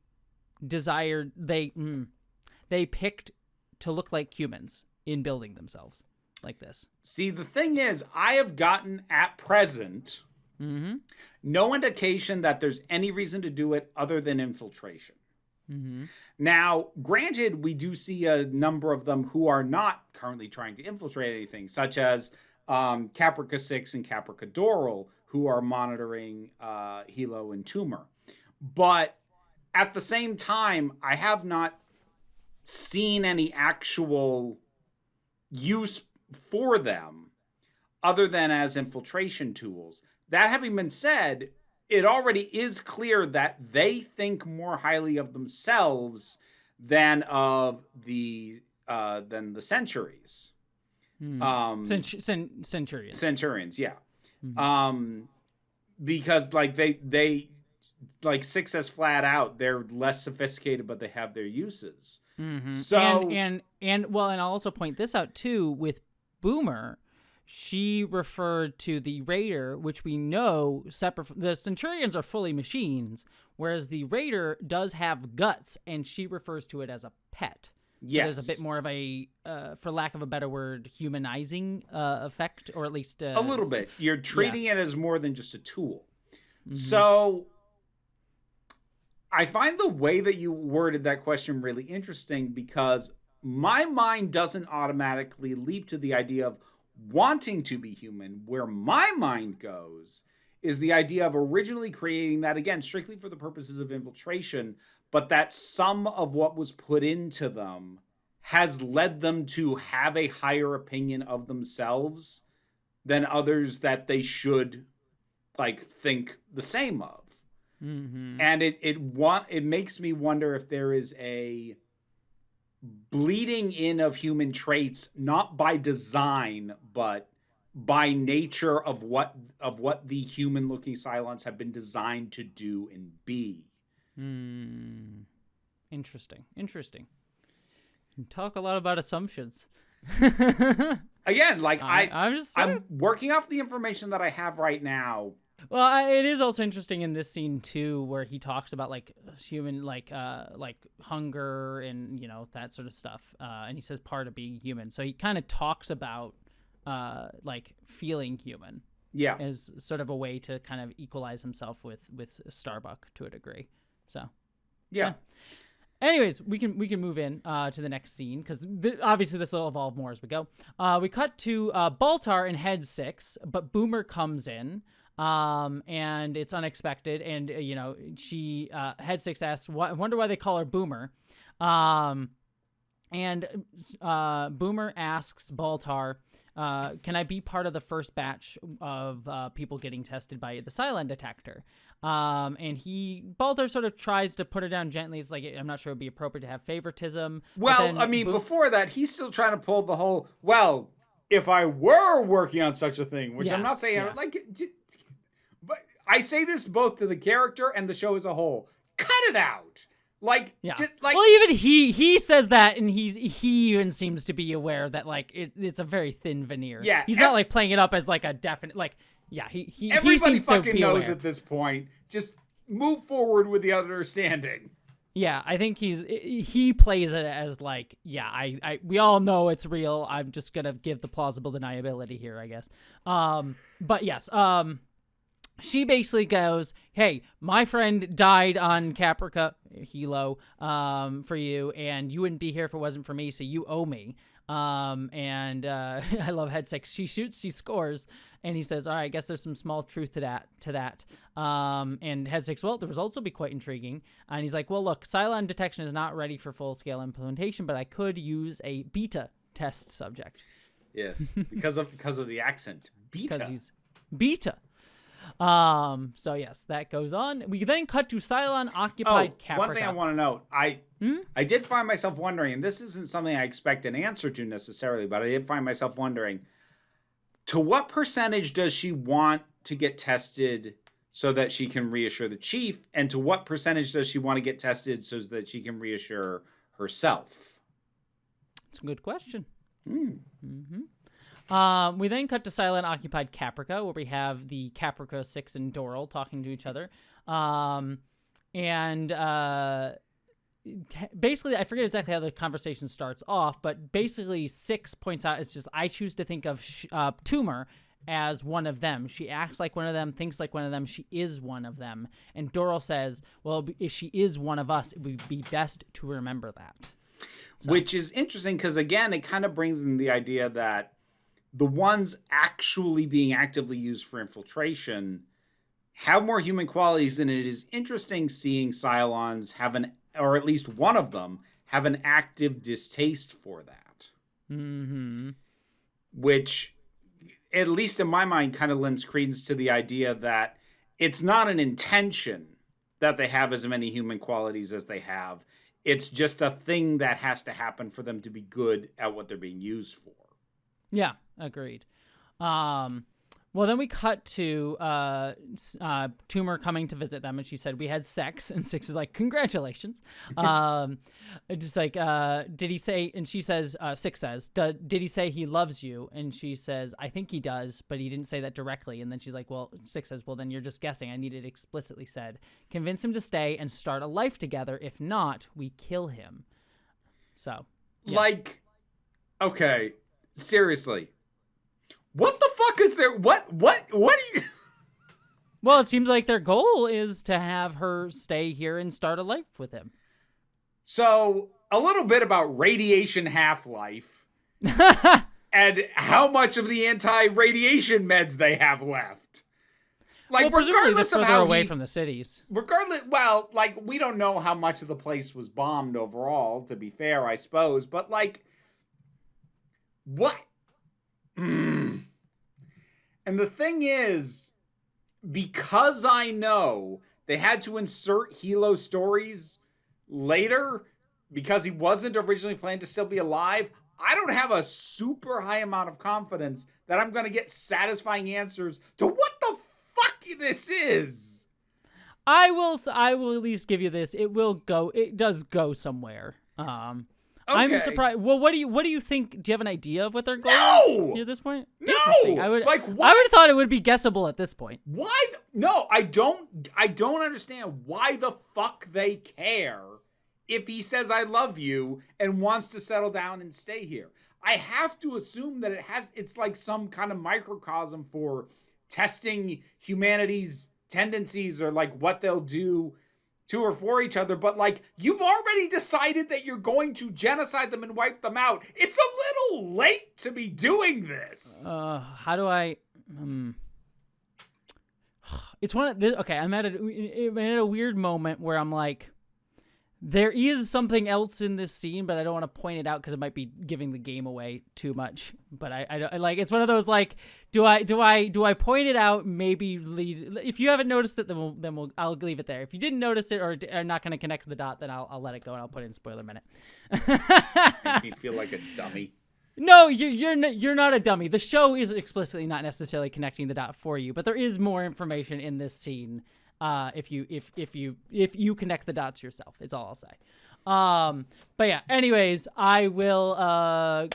picked to look like humans in building themselves like this? See, the thing is, I have gotten at present no indication that there's any reason to do it other than infiltration. Now, granted, we do see a number of them who are not currently trying to infiltrate anything, such as Caprica 6 and Caprica Doral, who are monitoring Hilo and Tumor. But at the same time, I have not seen any actual use for them other than as infiltration tools. That having been said, it already is clear that they think more highly of themselves than of the Centuries. Centurions. Centurions, yeah. Because like they like Six says flat out, they're less sophisticated, but they have their uses. So and I'll also point this out too with Boomer. She referred to the Raider, which we know separate from the Centurions are fully machines, whereas the Raider does have guts, and she refers to it as a pet. Yes. So there's a bit more of a, for lack of a better word, humanizing effect, or at least a little bit. You're treating it as more than just a tool. So I find the way that you worded that question really interesting because my mind doesn't automatically leap to the idea of wanting to be human. Where my mind goes is the idea of originally creating that, again, strictly for the purposes of infiltration, but that some of what was put into them has led them to have a higher opinion of themselves than others that they should like think the same of. And it makes me wonder if there is a bleeding in of human traits, not by design, but by nature of what the human looking Cylons have been designed to do and be. Interesting. Talk a lot about assumptions. Again, like I'm working off the information that I have right now. Well, it is also interesting in this scene too, where he talks about like human, like hunger and that sort of stuff, and he says part of being human. So he kind of talks about like feeling human, as sort of a way to kind of equalize himself with Starbuck to a degree. So yeah. Anyways, we can move in to the next scene because obviously this will evolve more as we go. We cut to Baltar in Head 6, but Boomer comes in. And it's unexpected, and she Head 6 asks, I wonder why they call her Boomer. And Boomer asks Baltar, can I be part of the first batch of people getting tested by the Cylon detector? And Baltar sort of tries to put her down gently. It's like, I'm not sure it would be appropriate to have favoritism. Well, I mean, before that, he's still trying to pull the whole, well, if I were working on such a thing, which I'm not saying, like, but I say this both to the character and the show as a whole. Cut it out. Like, just like. Well, even he says that, and he even seems to be aware that like it's a very thin veneer. Yeah, he's not like playing it up as like a definite like. Yeah, he everybody seems fucking to be knows aware. at this point. Just move forward with the understanding. Yeah, I think he plays it as like, we all know it's real. I'm just gonna give the plausible deniability here, I guess. But yes, she basically goes, hey, my friend died on Caprica, Hilo, for you, and you wouldn't be here if it wasn't for me, so you owe me. I love Head 6. She shoots, she scores, and he says, all right, I guess there's some small truth to that. And Head 6, well, the results will be quite intriguing. And he's like, well, look, Cylon detection is not ready for full-scale implementation, but I could use a beta test subject. Yes, because of the accent. Beta. Because he's beta. So yes, that goes on. We then cut to Cylon occupied Caprica. One thing I want to know, I did find myself wondering, and this isn't something I expect an answer to necessarily, but I did find myself wondering, to what percentage does she want to get tested so that she can reassure the chief, and to what percentage does she want to get tested so that she can reassure herself? That's a good question. Mm-hmm. We then cut to Cylon occupied Caprica, where we have the Caprica 6 and Doral talking to each other. Basically, I forget exactly how the conversation starts off, but basically 6 points out, it's just, I choose to think of Tumor as one of them. She acts like one of them, thinks like one of them, she is one of them. And Doral says, well, if she is one of us, it would be best to remember that. So. Which is interesting, because again, it kind of brings in the idea that the ones actually being actively used for infiltration have more human qualities, and it is interesting seeing Cylons have or at least one of them, have an active distaste for that. Mm-hmm. Which, at least in my mind, kind of lends credence to the idea that it's not an intention that they have as many human qualities as they have. It's just a thing that has to happen for them to be good at what they're being used for. Yeah, agreed. Well, then we cut to Tumor coming to visit them, and she said, we had sex, and 6 is like, congratulations. Just like, did he say, and she says, 6 says, did he say he loves you? And she says, I think he does, but he didn't say that directly. And then she's like, well, 6 says, well, then you're just guessing. I need it explicitly said. Convince him to stay and start a life together. If not, we kill him. So. Yeah. Like, okay, seriously. What the fuck is there? What do you... Well, it seems like their goal is to have her stay here and start a life with him. So, a little bit about radiation half-life and how much of the anti-radiation meds they have left. Like, well, regardless of how away from the cities. Well, like, we don't know how much of the place was bombed overall, to be fair, I suppose, but like, what? And the thing is, because I know they had to insert Hilo stories later because he wasn't originally planned to still be alive, I don't have a super high amount of confidence that I'm going to get satisfying answers to what the fuck this is. I will at least give you this. It does go somewhere. Okay. I'm surprised. Well, what do you think? Do you have an idea of what their goal is at this point? No! I would what? I would have thought it would be guessable at this point. Why? No, I don't understand why the fuck they care if he says I love you and wants to settle down and stay here. I have to assume that it's like some kind of microcosm for testing humanity's tendencies or like what they'll do to or for each other, but like, you've already decided that you're going to genocide them and wipe them out. It's a little late to be doing this. How do I? It's one of the, okay. I'm at a weird moment where I'm like, there is something else in this scene, but I don't want to point it out because it might be giving the game away too much. But I like, it's one of those like, do I point it out? Maybe lead. If you haven't noticed it, I'll leave it there. If you didn't notice it or are not going to connect the dot, then I'll let it go and I'll put it in spoiler minute. Make me feel like a dummy. No, you're not a dummy. The show is explicitly not necessarily connecting the dot for you, but there is more information in this scene. If you connect the dots yourself, it's all I'll say. But yeah, anyways, I will,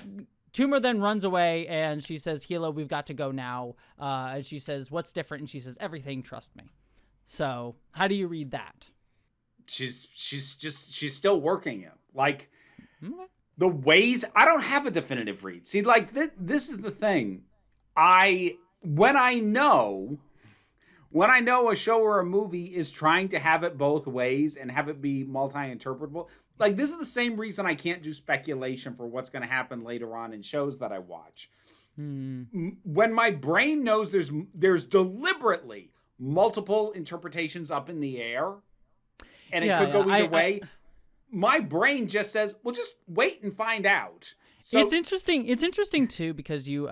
Tumor then runs away and she says, Hilo, we've got to go now. And she says, what's different? And she says, everything, trust me. So how do you read that? She's still working it. Like, the ways, I don't have a definitive read. See, like, this is the thing. When I know when I know a show or a movie is trying to have it both ways and have it be multi-interpretable, like this is the same reason I can't do speculation for what's going to happen later on in shows that I watch. When my brain knows there's deliberately multiple interpretations up in the air, and it could go either way, my brain just says, well, just wait and find out. So it's interesting too, because you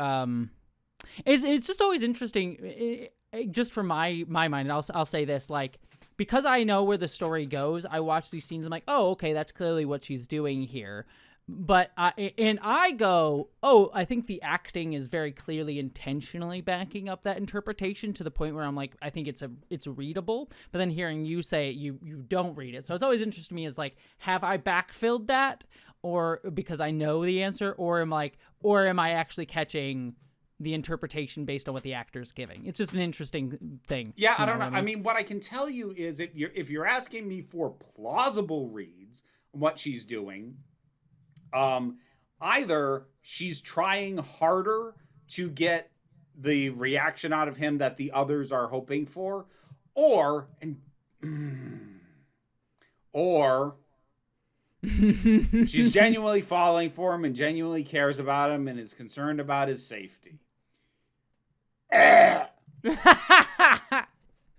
it's just always interesting, just from my mind, and I'll say this, like, because I know where the story goes, I watch these scenes, I'm like, oh, okay, that's clearly what she's doing here. But I go, oh, I think the acting is very clearly intentionally backing up that interpretation, to the point where I'm like, I think it's readable. But then hearing you say it, you don't read it. So it's always interesting to me, is like, have I backfilled that, or because I know the answer, or am I actually catching the interpretation based on what the actor's giving? It's just an interesting thing. Yeah, I don't know. I mean, what I can tell you is, if you're asking me for plausible reads on what she's doing, either she's trying harder to get the reaction out of him that the others are hoping for, or she's genuinely falling for him and genuinely cares about him and is concerned about his safety.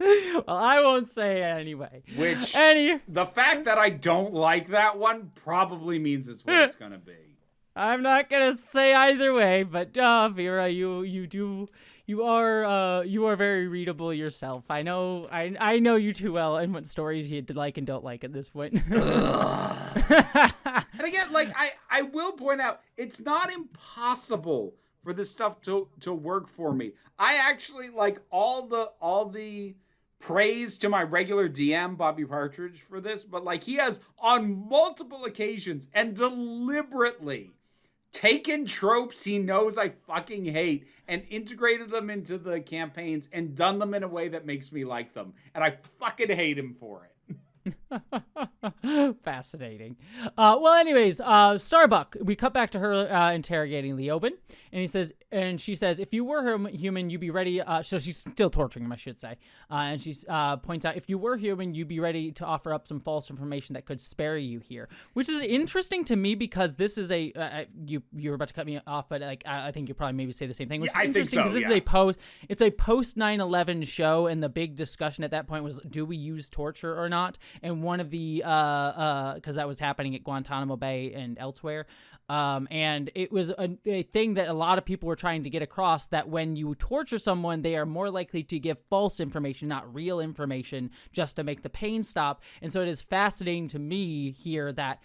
Well, I won't say it anyway. The fact that I don't like that one probably means it's what it's gonna be. I'm not gonna say either way, but Vera, you are very readable yourself. I know you too well, and what stories you like and don't like at this point. And again, like, I will point out, it's not impossible for this stuff to work for me. I actually like all the praise to my regular DM, Bobby Partridge, for this, but like, he has on multiple occasions and deliberately taken tropes he knows I fucking hate and integrated them into the campaigns and done them in a way that makes me like them. And I fucking hate him for it. Fascinating. Well, anyways, Starbuck, we cut back to her interrogating Leoben, and she says, if you were human, you'd be ready. So she's still torturing him, I should say. And she points out, if you were human, you'd be ready to offer up some false information that could spare you here, which is interesting to me, because this is you were about to cut me off, but like, I think you probably maybe say the same thing. Which is interesting, because this is a post 9/11 show, and the big discussion at that point was, do we use torture or not? And one of the because that was happening at Guantanamo Bay and elsewhere, and it was a thing that a lot of people were trying to get across, that when you torture someone, they are more likely to give false information, not real information, just to make the pain stop. And so it is fascinating to me here that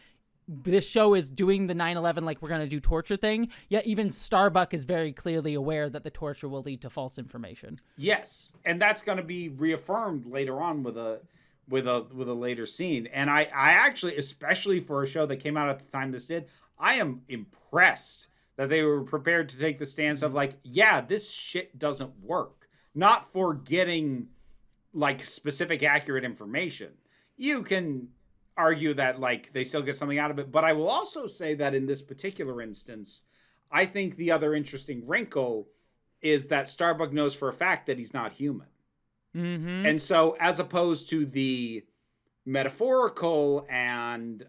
this show is doing the 9/11 like we're going to do torture thing, yet even Starbuck is very clearly aware that the torture will lead to false information. Yes, and that's going to be reaffirmed later on with a later scene. And I actually, especially for a show that came out at the time this did, I am impressed that they were prepared to take the stance of like, yeah, this shit doesn't work. Not for getting like specific accurate information. You can argue that like they still get something out of it, but I will also say that in this particular instance, I think the other interesting wrinkle is that Starbuck knows for a fact that he's not human. Mm-hmm. And so, as opposed to the metaphorical and,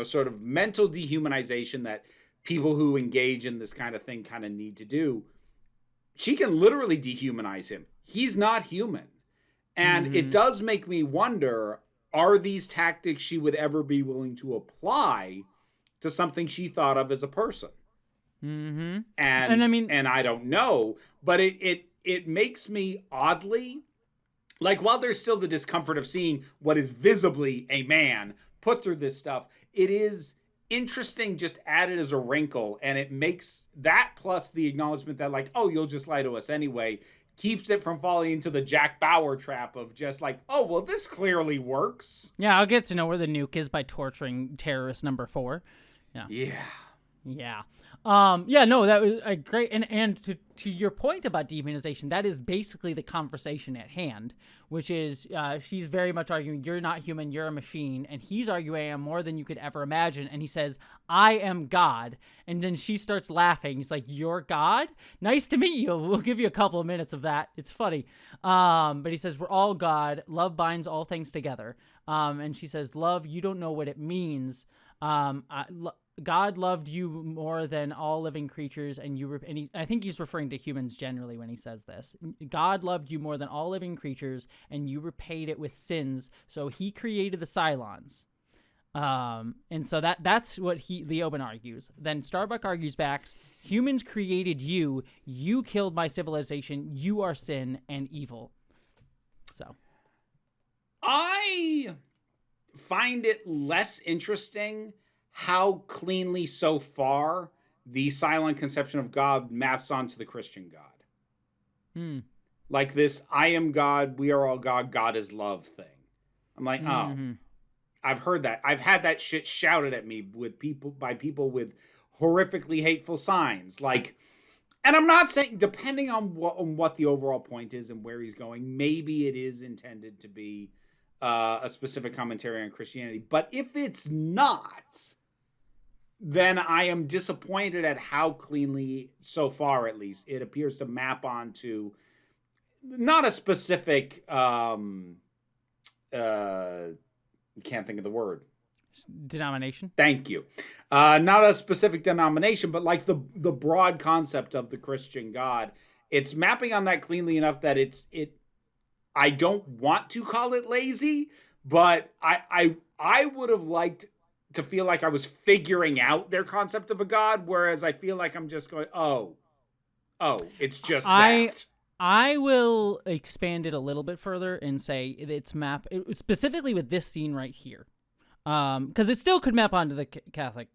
sort of mental dehumanization that people who engage in this kind of thing kind of need to do, she can literally dehumanize him. He's not human. And it does make me wonder, are these tactics she would ever be willing to apply to something she thought of as a person? Mm-hmm. And I mean, and I don't know, but it makes me oddly, like, while there's still the discomfort of seeing what is visibly a man put through this stuff, it is interesting just added as a wrinkle, and it makes that, plus the acknowledgement that like, oh, you'll just lie to us anyway, keeps it from falling into the Jack Bauer trap of just like, oh, well, this clearly works. Yeah, I'll get to know where the nuke is by torturing terrorist number 4. Yeah. Yeah. Yeah, no, that was a great, and to your point about dehumanization, that is basically the conversation at hand, which is she's very much arguing you're not human, you're a machine, and he's arguing I'm more than you could ever imagine, and he says I am God, and then she starts laughing. He's like, you're God? Nice to meet you. We'll give you a couple of minutes of that. It's funny. But he says we're all God. Love binds all things together. And she says, love, you don't know what it means. God loved you more than all living creatures, and I think he's referring to humans generally when he says this. God loved you more than all living creatures, and you repaid it with sins, so he created the Cylons. And so that's what Leoben argues. Then Starbuck argues back, humans created you, you killed my civilization, you are sin and evil. So I find it less interesting how cleanly so far the Cylon conception of God maps onto the Christian God. Like this, I am God, we are all God, God is love thing. I'm like, I've heard that. I've had that shit shouted at me by people with horrifically hateful signs. Like, and I'm not saying, depending on what the overall point is and where he's going, maybe it is intended to be a specific commentary on Christianity. But if it's not, then I am disappointed at how cleanly, so far at least, it appears to map onto not a specific can't think of the word. Denomination? Thank you. Not a specific denomination, but like the broad concept of the Christian God. It's mapping on that cleanly enough that I don't want to call it lazy, but I would have liked to feel like I was figuring out their concept of a God, whereas I feel like I'm just going, oh, it's just that. I will expand it a little bit further and say it's specifically with this scene right here. Because it still could map onto the Catholic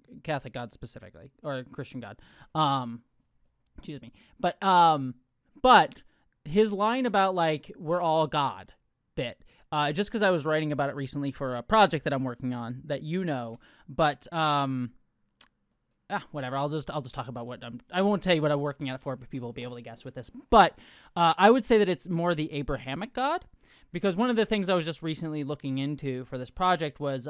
God specifically, or Christian God. Excuse me. But his line about like we're all God bit. Just because I was writing about it recently for a project that I'm working on that but whatever. I'll just talk about I won't tell you what I'm working on it for, but people will be able to guess with this. But I would say that it's more the Abrahamic God, because one of the things I was just recently looking into for this project was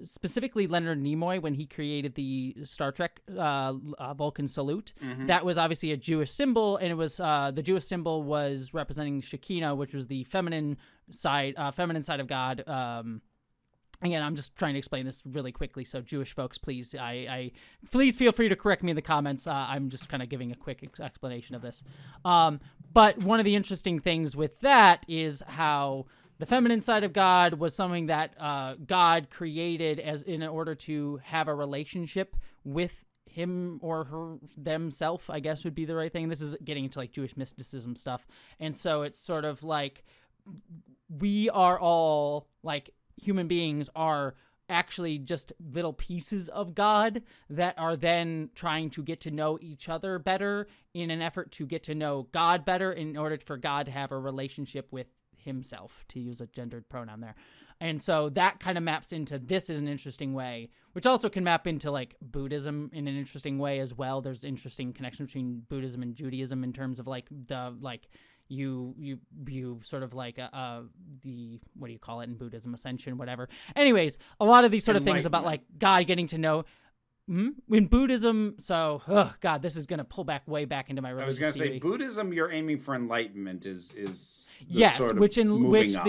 specifically Leonard Nimoy when he created the Star Trek Vulcan salute. Mm-hmm. That was obviously a Jewish symbol, and it was the Jewish symbol was representing Shekinah, which was the feminine side of God. Again, I'm just trying to explain this really quickly, so Jewish folks, please, please feel free to correct me in the comments. I'm just kind of giving a quick explanation of this. But one of the interesting things with that is how the feminine side of God was something that God created in order to have a relationship with him or her, themselves, I guess would be the right thing. This is getting into like Jewish mysticism stuff. And so it's sort of like we are all like human beings are actually just little pieces of God that are then trying to get to know each other better in an effort to get to know God better in order for God to have a relationship with himself, to use a gendered pronoun there. And so that kind of maps into this in an interesting way, which also can map into like Buddhism in an interesting way as well. There's interesting connection between Buddhism and Judaism in terms of like you sort of like the what do you call it in Buddhism, ascension, whatever. Anyways, a lot of these sort of things about like God getting to know in Buddhism. So God, this is gonna pull way back into my religious I was gonna theory. say Buddhism, you're aiming for enlightenment is yes, sort of which up.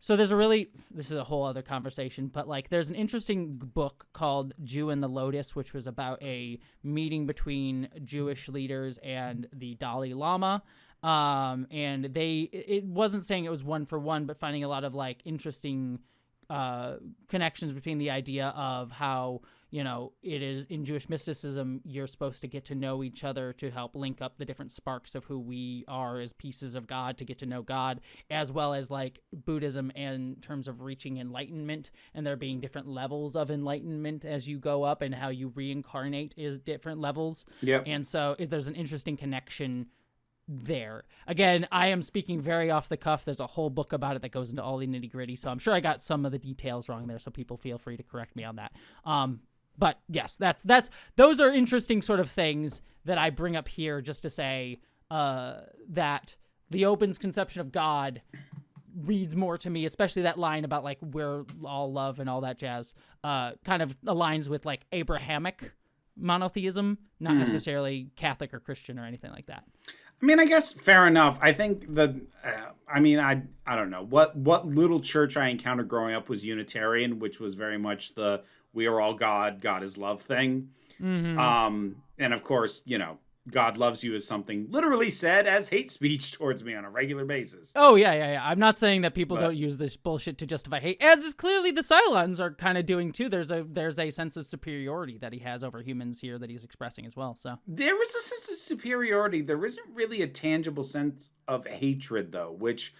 So this is a whole other conversation, but like there's an interesting book called Jew and the Lotus, which was about a meeting between Jewish leaders and the Dalai Lama. And it wasn't saying it was one for one, but finding a lot of like interesting connections between the idea of how, it is in Jewish mysticism, you're supposed to get to know each other to help link up the different sparks of who we are as pieces of God to get to know God, as well as like Buddhism in terms of reaching enlightenment and there being different levels of enlightenment as you go up and how you reincarnate is different levels. Yep. And so there's an interesting connection there. Again, I am speaking very off the cuff. There's a whole book about it that goes into all the nitty gritty. So I'm sure I got some of the details wrong there. So people feel free to correct me on that. But yes, those are interesting sort of things that I bring up here just to say that Leoben's conception of God reads more to me, especially that line about like we're all love and all that jazz, kind of aligns with like Abrahamic monotheism, not necessarily Catholic or Christian or anything like that. I mean, I guess fair enough. I think I don't know what little church I encountered growing up was Unitarian, which was very much the we are all God, God is love thing. And of course, God loves you is something literally said as hate speech towards me on a regular basis. Oh, yeah. I'm not saying that people don't use this bullshit to justify hate, as is clearly the Cylons are kind of doing too. There's a sense of superiority that he has over humans here that he's expressing as well. So there is a sense of superiority. There isn't really a tangible sense of hatred, though, which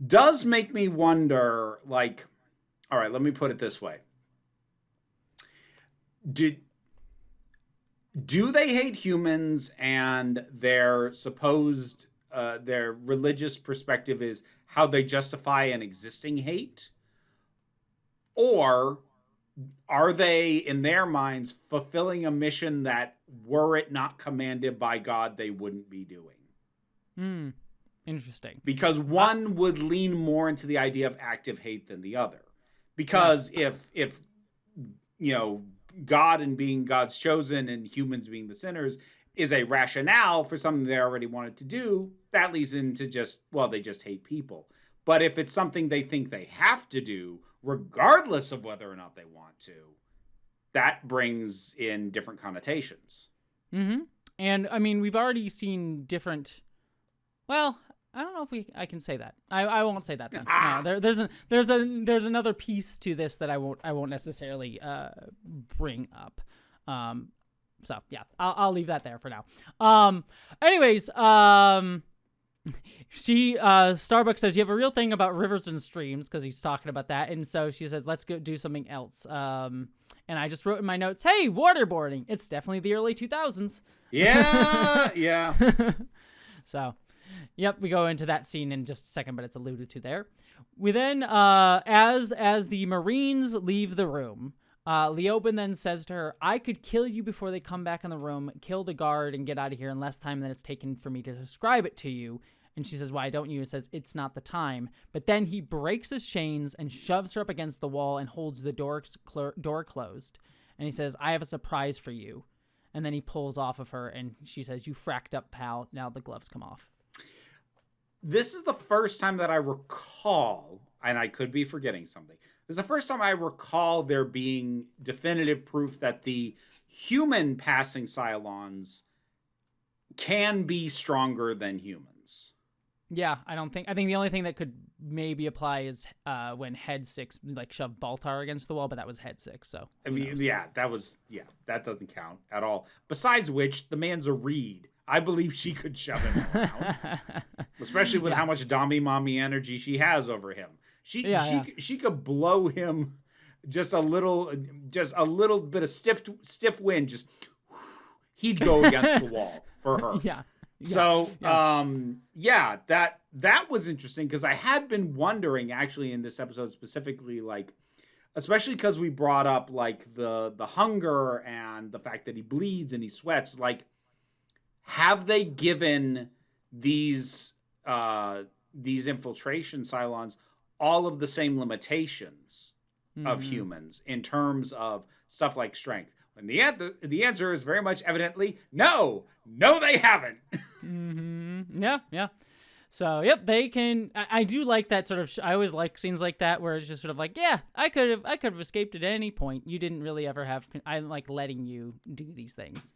does make me wonder, like, all right, let me put it this way. Do they hate humans and their supposed, their religious perspective is how they justify an existing hate? Or are they, in their minds, fulfilling a mission that, were it not commanded by God, they wouldn't be doing? Interesting. Because one would lean more into the idea of active hate than the other. Because if God and being God's chosen and humans being the sinners is a rationale for something they already wanted to do, that leads into they just hate people. But if it's something they think they have to do, regardless of whether or not they want to, that brings in different connotations. And I mean, we've already seen different, well, I don't know if I can say that. I won't say that then. No, there's another piece to this that I won't necessarily bring up. So yeah, I'll leave that there for now. Anyways, Starbucks says you have a real thing about rivers and streams because he's talking about that, and so she says let's go do something else. And I just wrote in my notes, hey, waterboarding. It's definitely the early 2000s. Yeah. So. Yep, we go into that scene in just a second, but it's alluded to there. We then, as the Marines leave the room, Leoben then says to her, I could kill you before they come back in the room, kill the guard, and get out of here in less time than it's taken for me to describe it to you. And she says, why don't you? He says, it's not the time. But then he breaks his chains and shoves her up against the wall and holds the door closed. And he says, I have a surprise for you. And then he pulls off of her, and she says, you fracked up, pal. Now the gloves come off. This is the first time that I recall, and I could be forgetting something. This is the first time I recall there being definitive proof that the human passing Cylons can be stronger than humans. Yeah, I think the only thing that could maybe apply is when Head 6 like shoved Baltar against the wall, but that was Head 6, so. I mean, that doesn't count at all. Besides which, the man's a reed. I believe she could shove him around, especially with how much Dami Mommy energy she has over him. She could blow him just a little bit of stiff wind. Just he'd go against the wall for her. So that was interesting because I had been wondering actually in this episode specifically, like, especially because we brought up like the hunger and the fact that he bleeds and he sweats, like. Have they given these infiltration Cylons all of the same limitations of humans in terms of stuff like strength? And the answer is very much evidently no, they haven't. Yeah. So yep, they can. I do like that sort of. I always like scenes like that where it's just sort of like, yeah, I could have escaped at any point. You didn't really ever have. I like letting you do these things.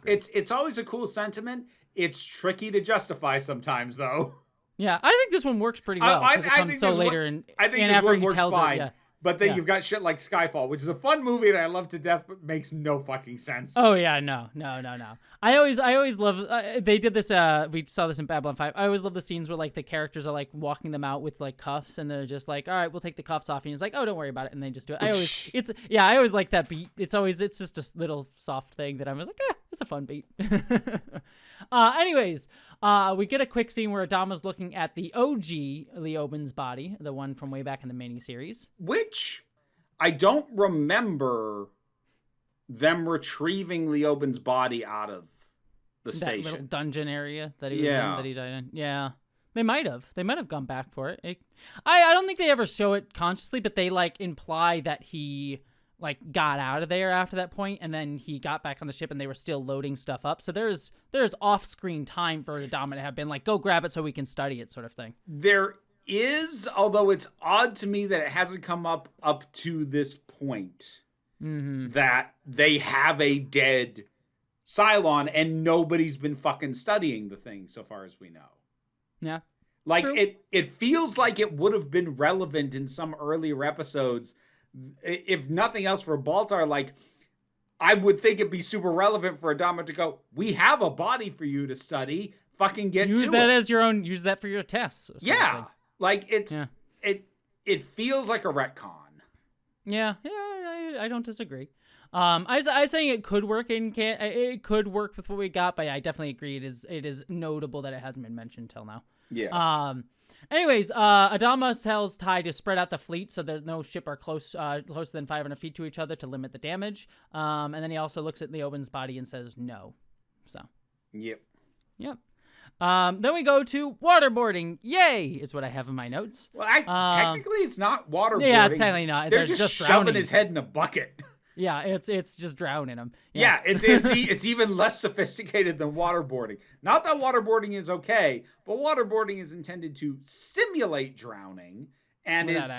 It's always a cool sentiment. It's tricky to justify sometimes, though. Yeah, I think this one works pretty well because it comes so later, and this one works fine. Yeah. But then you've got shit like Skyfall, which is a fun movie that I love to death, but makes no fucking sense. Oh yeah, no. I always love. They did this. We saw this in Babylon 5. I always love the scenes where like the characters are like walking them out with like cuffs, and they're just like, all right, we'll take the cuffs off, and he's like, oh, don't worry about it, and they just do it. I always like that beat. It's just a little soft thing that I was like, it's a fun beat. Anyways, we get a quick scene where Adama's looking at the OG Leoben's body, the one from way back in the miniseries. Which I don't remember them retrieving Leoben's body out of the That station. little dungeon area that he was in, that he died in. Yeah. They might have gone back for it. I don't think they ever show it consciously, but they like imply that he like got out of there after that point, and then he got back on the ship and they were still loading stuff up. So there's off-screen time for Adama to have been like, go grab it so we can study it, sort of thing. There is, although it's odd to me that it hasn't come up to this point, that they have a dead Cylon and nobody's been fucking studying the thing so far as we know. Yeah. Like, True. it feels like it would have been relevant in some earlier episodes, if nothing else for Baltar. Like, I would think it'd be super relevant for Adama to go, we have a body for you to study. Fucking get use to that it. as your own. Use that for your tests. Sort of Yeah. thing. Like, it feels like a retcon. Yeah. I don't disagree. I was saying it could work it could work with what we got, but I definitely agree. It is notable that it hasn't been mentioned till now. Yeah. Anyways, Adama tells Ty to spread out the fleet so there's no ship are closer than 500 feet to each other to limit the damage. And then he also looks at Leoben's body and says no. So. Yep. Then we go to waterboarding. Yay, is what I have in my notes. Well, technically, it's not waterboarding. Yeah, it's technically not. They're just shoving drowning. his head in a bucket. Yeah, it's just drowning him. Yeah, it's even less sophisticated than waterboarding. Not that waterboarding is okay, but waterboarding is intended to simulate drowning and is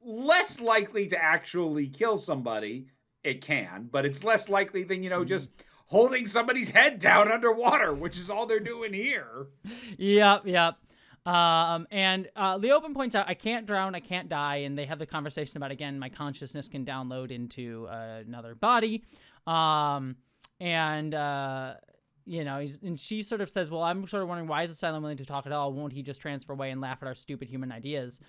less likely to actually kill somebody. It can, but it's less likely than, just holding somebody's head down underwater, which is all they're doing here. Yep. And Leoben points out, I can't drown, I can't die, and they have the conversation about, again, my consciousness can download into another body. And she sort of says, well, I'm sort of wondering, why is the Cylon willing to talk at all? Won't he just transfer away and laugh at our stupid human ideas?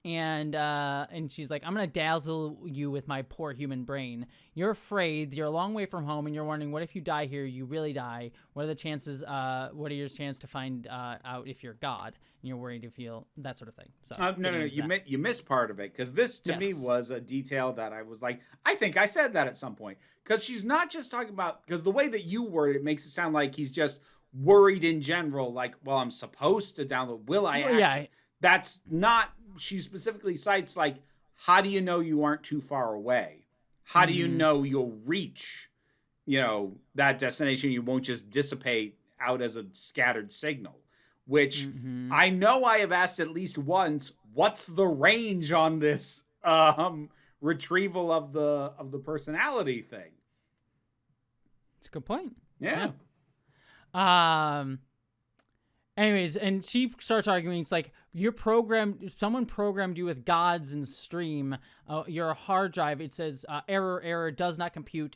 And she's like, I'm going to dazzle you with my poor human brain. You're afraid, you're a long way from home, and you're wondering, what if you die here, you really die? What are the chances, what are your chances to find out if you're God? And you're worried to feel that sort of thing. So no, you missed part of it, because this, to me, was a detail that I was like, I think I said that at some point. Because she's not just talking about, because the way that you word it makes it sound like he's just worried in general, like, well, I'm supposed to download, will I actually? Yeah. That's not, she specifically cites, like, how do you know you aren't too far away? How do you know you'll reach, that destination? You won't just dissipate out as a scattered signal, which I know I have asked at least once, what's the range on this retrieval of the personality thing? It's a good point. Yeah. Anyways, and she starts arguing. It's like, someone programmed you with gods and stream. You're a hard drive. It says error does not compute.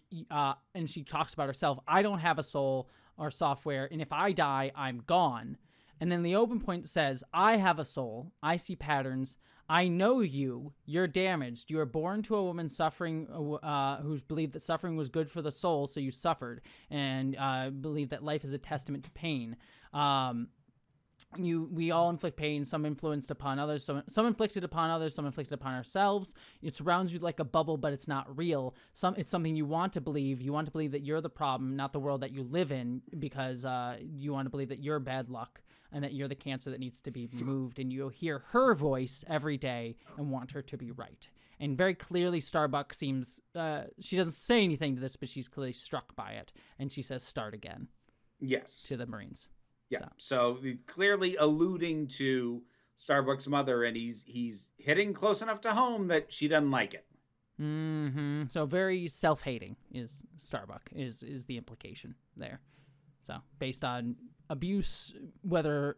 And she talks about herself. I don't have a soul or software, and if I die, I'm gone. And then the open point says, I have a soul. I see patterns. I know you. You're damaged. You were born to a woman suffering, who believed that suffering was good for the soul, so you suffered, and believed that life is a testament to pain. We all inflict pain, some influenced upon others, some inflicted upon others, some inflicted upon ourselves. It surrounds you like a bubble, but it's not real. It's something you want to believe. You want to believe that you're the problem, not the world that you live in, because you want to believe that you're bad luck and that you're the cancer that needs to be removed. And you hear her voice every day and want her to be right. And very clearly, Starbuck seems, she doesn't say anything to this, but she's clearly struck by it. And she says, start again. Yes. To the Marines. Yeah. So clearly alluding to Starbuck's mother, and he's hitting close enough to home that she doesn't like it. So very self-hating is Starbuck is the implication there. So based on abuse, whether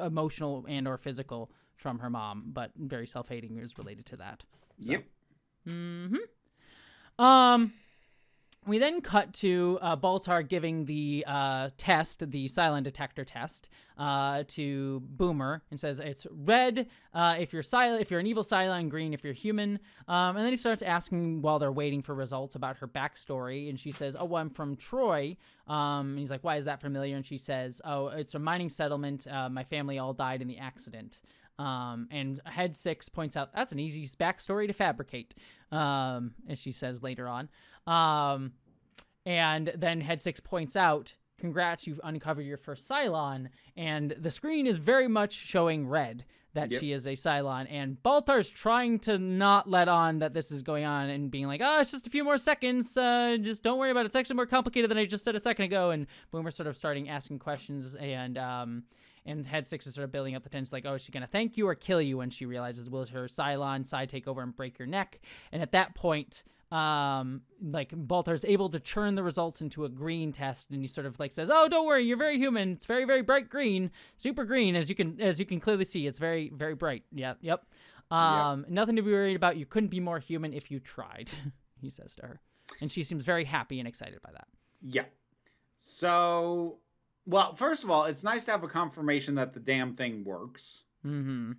emotional and or physical, from her mom, but very self-hating is related to that. So. Yep. We then cut to Baltar giving the test, the Cylon detector test, to Boomer, and says it's red if you're an evil Cylon, green if you're human. And then he starts asking while they're waiting for results about her backstory, and she says, "Oh, I'm from Troy." And he's like, "Why is that familiar?" And she says, "Oh, it's a mining settlement. My family all died in the accident." And Head 6 points out that's an easy backstory to fabricate, as she says later on. And then Head 6 points out, congrats, you've uncovered your first Cylon. And the screen is very much showing red that she is a Cylon. And Baltar's trying to not let on that this is going on and being like, oh, it's just a few more seconds. Just don't worry about it. It's actually more complicated than I just said a second ago. And Boomer's sort of starting asking questions, and Head 6 is sort of building up the tension, like, oh, is she going to thank you or kill you? When she realizes, will her Cylon side take over and break your neck? And at that point, like, Baltar's able to churn the results into a green test, and he sort of like says, oh, don't worry, you're very human. It's very, very bright green, super green, as you can clearly see. It's very, very bright. Yep. Nothing to be worried about. You couldn't be more human if you tried, he says to her. And she seems very happy and excited by that. Yeah. So... Well, first of all, it's nice to have a confirmation that the damn thing works. Mm-hmm.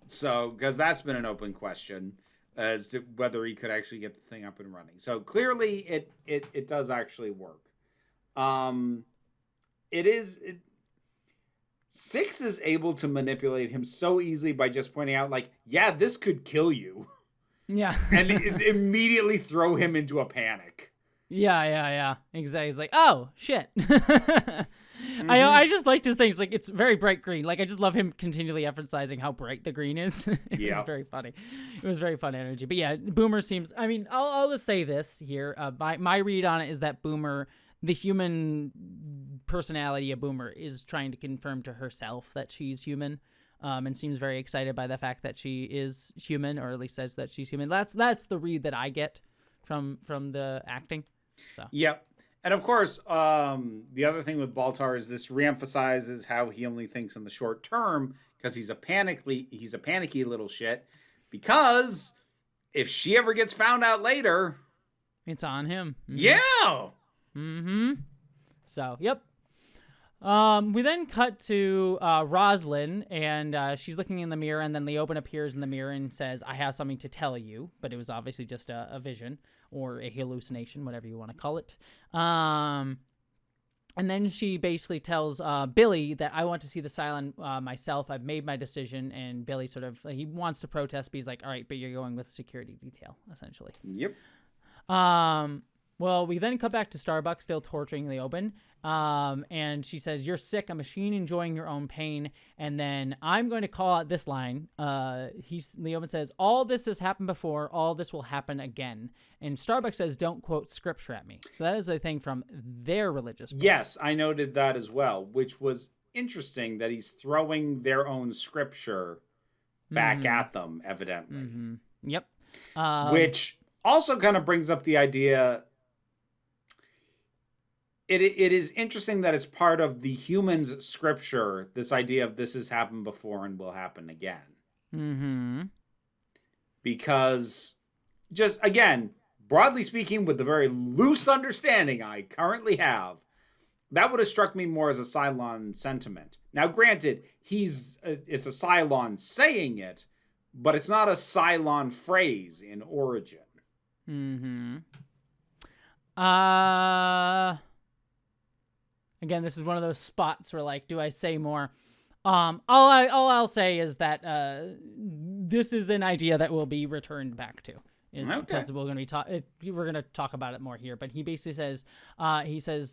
So, because that's been an open question as to whether he could actually get the thing up and running. So clearly, it does actually work. Six is able to manipulate him so easily by just pointing out, like, yeah, this could kill you. Yeah. And immediately throw him into a panic. Yeah. Exactly. He's like, oh, shit. I just liked his things. Like, it's very bright green. Like, I just love him continually emphasizing how bright the green is. It was very funny. It was very fun energy. But yeah, Boomer seems, I mean, I'll just say this here. My read on it is that Boomer, the human personality of Boomer, is trying to confirm to herself that she's human. And seems very excited by the fact that she is human, or at least says that she's human. That's the read that I get from the acting. So. Yep. And of course, the other thing with Baltar is this reemphasizes how he only thinks in the short term, because he's a panicky little shit. Because if she ever gets found out later, it's on him. Mm-hmm. Yeah. Mm-hmm. So, yep. We then cut to Roslyn, and she's looking in the mirror, and then Leoben appears in the mirror and says, I have something to tell you, but it was obviously just a vision or a hallucination, whatever you want to call it. And then she basically tells Billy that I want to see the Cylon myself. I've made my decision, and Billy sort of, he wants to protest, but he's like, all right, but you're going with security detail, essentially. Yep. Well, we then cut back to Starbuck, still torturing Leoben. And she says, you're sick, a machine enjoying your own pain. And then I'm going to call out this line. Leoben says, all this has happened before. All this will happen again. And Starbuck says, don't quote scripture at me. So that is a thing from their religious book. Yes, I noted that as well, which was interesting that he's throwing their own scripture back at them, evidently. Mm-hmm. Yep. Which also kind of brings up the idea... It is interesting that it's part of the humans' scripture, this idea of this has happened before and will happen again. Mm-hmm. Because, just, again, broadly speaking, with the very loose understanding I currently have, that would have struck me more as a Cylon sentiment. Now, granted, it's a Cylon saying it, but it's not a Cylon phrase in origin. Mm-hmm. Again, this is one of those spots where, like, do I say more? All I'll say is that this is an idea that will be returned back to. Because we're going to talk about it more here. But he basically says,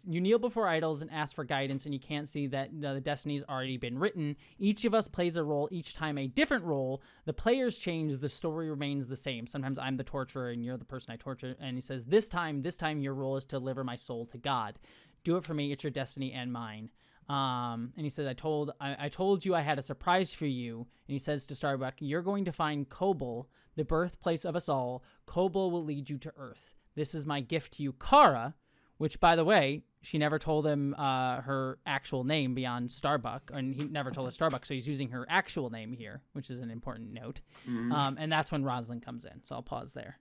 you kneel before idols and ask for guidance, and you can't see that the destiny's already been written. Each of us plays a role, each time a different role. The players change, the story remains the same. Sometimes I'm the torturer and you're the person I torture. And he says, this time your role is to deliver my soul to God. Do it for me. It's your destiny and mine. And he says, I told you I had a surprise for you. And he says to Starbuck, you're going to find Kobol, the birthplace of us all. Kobol will lead you to Earth. This is my gift to you, Kara, which, by the way, she never told him her actual name beyond Starbuck, and he never told her Starbuck, so he's using her actual name here, which is an important note. Mm-hmm. And that's when Roslyn comes in. So I'll pause there.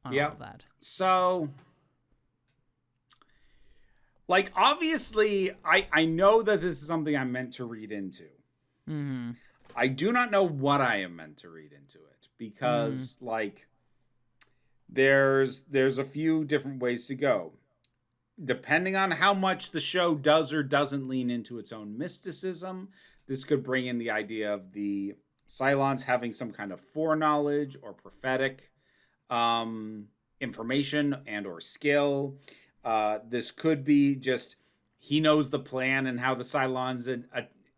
All of that. So... Like, obviously, I know that this is something I'm meant to read into. Mm-hmm. I do not know what I am meant to read into it. Because, like, there's a few different ways to go. depending on how much the show does or doesn't lean into its own mysticism, this could bring in the idea of the Cylons having some kind of foreknowledge or prophetic information and or skill. This could be just he knows the plan and how the Cylons